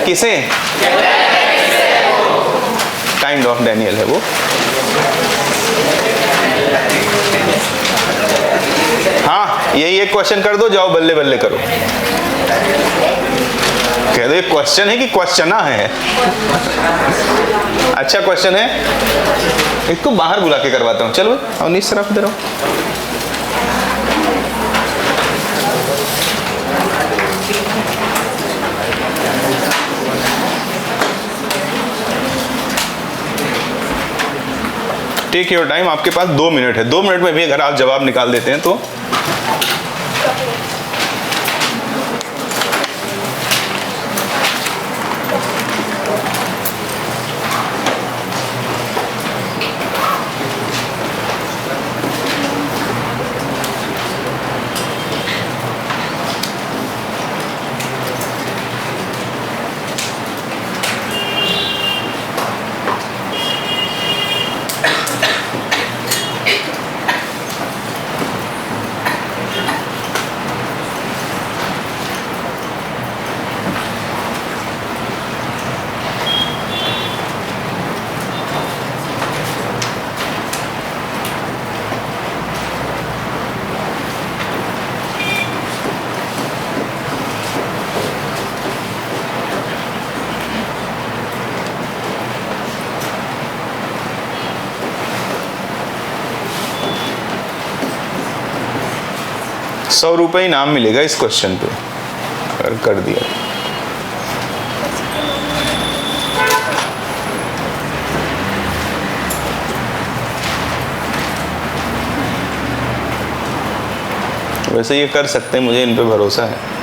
किसे? काइंड ऑफ डैनियल है वो। हाँ, यही एक क्वेश्चन कर दो, जाओ बल्ले बल्ले करो। कह दो क्वेश्चन है कि क्वेश्चना है? अच्छा क्वेश्चन है, इसको बाहर बुला के करवाता हूँ। चलो और नीचे तरफ इधर आओ। टेक योर टाइम, आपके पास 2 मिनट है। 2 मिनट में भी अगर आप जवाब निकाल देते हैं तो ₹100 इनाम मिलेगा इस क्वेश्चन पे अगर कर दिया। वैसे ये कर सकते हैं, मुझे इन पे भरोसा है।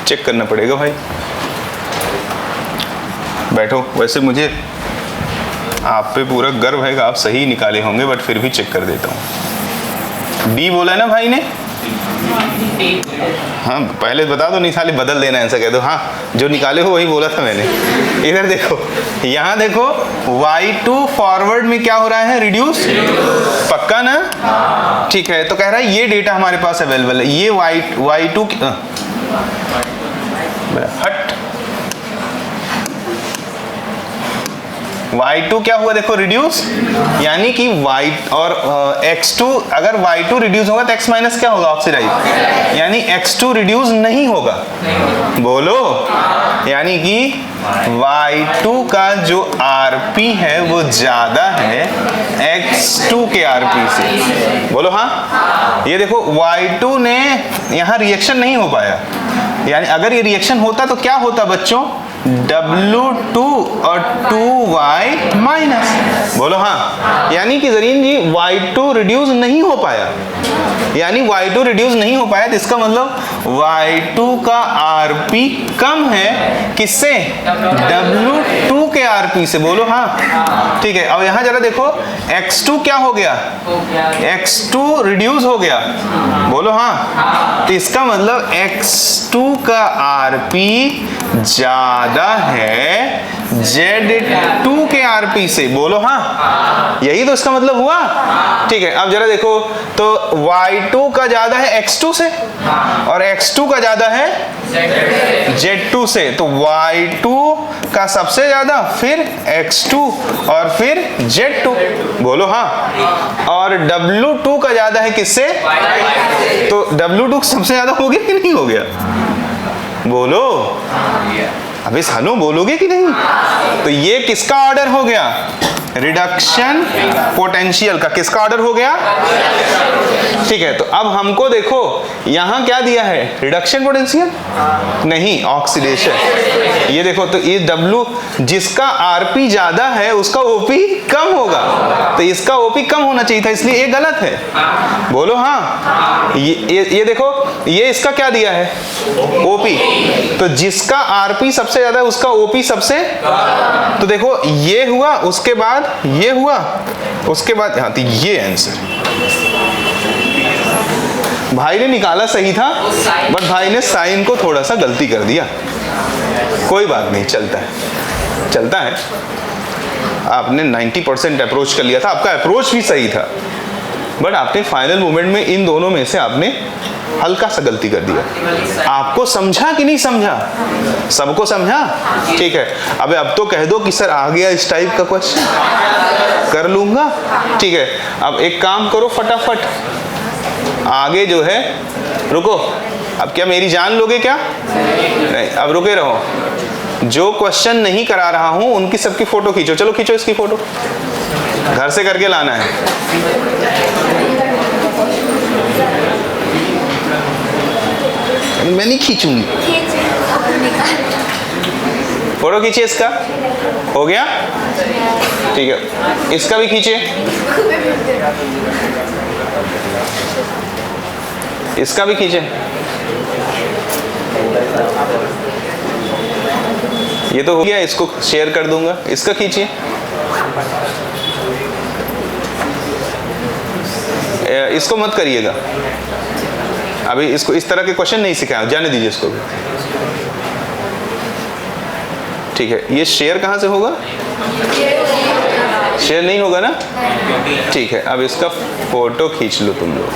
चेक करना पड़ेगा भाई। बैठो, वैसे मुझे आप पे पूरा गर्व है कि आप सही निकाले होंगे, बट फिर भी चेक कर देता हूँ। डी बोला ना भाई ने? हाँ पहले बता दो, नहीं साले बदल देना, ऐसा कह दो। हाँ जो निकाले हो वही बोला था मैंने। इधर देखो, यहाँ देखो y2 फॉरवर्ड में क्या हो रहा है, रिड्यूस, पक्का ना? ठीक है, तो कह रहा है ये डेटा हमारे पास अवेलेबल है, ये y2 हट y2 क्या हुआ देखो, रिड्यूस, यानी कि y और x2, अगर y2 रिड्यूस होगा तो x माइनस क्या होगा, ऑक्सीडाइज, यानी x2 रिड्यूस नहीं होगा। बोलो, यानी कि y2 का जो rp है वो ज्यादा है x2 के rp से। बोलो हाँ। ये देखो y2 ने यहाँ रिएक्शन नहीं हो पाया, यानी अगर ये रिएक्शन होता तो क्या होता बच्चों, W2 और 2y माइनस। बोलो हाँ, यानी कि जरीन जी y2 रिड्यूस नहीं हो पाया, यानी y2 रिड्यूस नहीं हो पाया, तो इसका मतलब y2 का rp कम है किससे, W2 के rp से। बोलो हाँ। ठीक है, अब यहाँ जरा देखो x2 क्या हो गया, x2 रिड्यूस हो गया। बोलो हाँ। तो इसका मतलब x2 का rp ज्यादा है Z2 के rp से। बोलो हाँ, यही तो इसका मतलब हुआ। ठीक है, अब जरा देखो तो y2 का ज्यादा है x2 से और x2 का ज्यादा है Z2 से, तो y2 का सबसे ज्यादा, फिर x2 और फिर Z2। बोलो हाँ। और W2 का ज्यादा है किससे, तो W2 सबसे ज्यादा हो गया कि नहीं हो गया, बोलो अबे सालों बोलोगे कि नहीं। तो ये किसका ऑर्डर हो गया, रिडक्शन पोटेंशियल का। किसका ऑर्डर हो गया, ठीक है। तो अब हमको देखो यहां क्या दिया है, रिडक्शन पोटेंशियल नहीं, ऑक्सीडेशन। ये देखो तो ये W जिसका RP ज्यादा है उसका OP कम होगा, तो इसका OP कम होना चाहिए था, इसलिए ये गलत है। बोलो हाँ। ये देखो ये इसका क्या दिया है, OP, तो जिसका RP सबसे ज्यादा है उसका OP सबसे, तो देखो ये हुआ, उसके बाद ये हुआ, उसके बाद हाँ, तो ये आंसर भाई ने निकाला सही था, बट भाई ने साइन को थोड़ा सा गलती कर दिया। कोई बात नहीं, चलता है, चलता है। आपने 90% अप्रोच कर लिया था, आपका अप्रोच भी सही था, बट आपने फाइनल मोमेंट में इन दोनों में से आपने हल्का सा गलती कर दिया। आपको समझा कि नहीं समझा, सबको समझा। ठीक है, अबे अब तो कह दो कि सर आ गया इस टाइप का क्वेश्चन, कर लूंगा। ठीक है, अब एक काम करो फटाफट, आगे जो है, रुको, अब क्या मेरी जान लोगे क्या, नहीं, अब रुके रहो। जो क्वेश्चन नहीं करा रहा हूं उनकी सबकी फोटो खींचो, चलो खींचो इसकी फोटो, घर से करके लाना है। मैं नहीं खींचूंगी, फोटो खींचिए, इसका हो गया। ठीक है, इसका भी खींचिए, इसका भी खींचे, ये तो हो गया, इसको शेयर कर दूंगा, इसका खींचिए, इसको मत करिएगा अभी, इसको इस तरह के क्वेश्चन नहीं सिखाया, जाने दीजिए इसको भी। ठीक है, ये शेयर कहाँ से होगा, शेयर नहीं होगा ना। ठीक है, अब इसका फोटो खींच लो तुम लोग।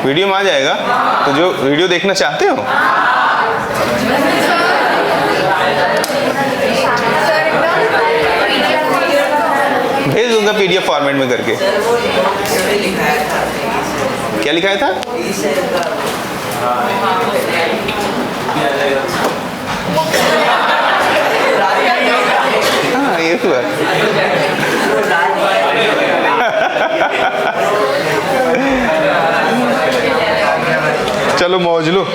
वीडियो में आ जाएगा, तो जो वीडियो देखना चाहते हो भेज दूंगा PDF फॉर्मेट में करके। क्या लिखाया था, हाँ ये हुआ। चलो मौज लो।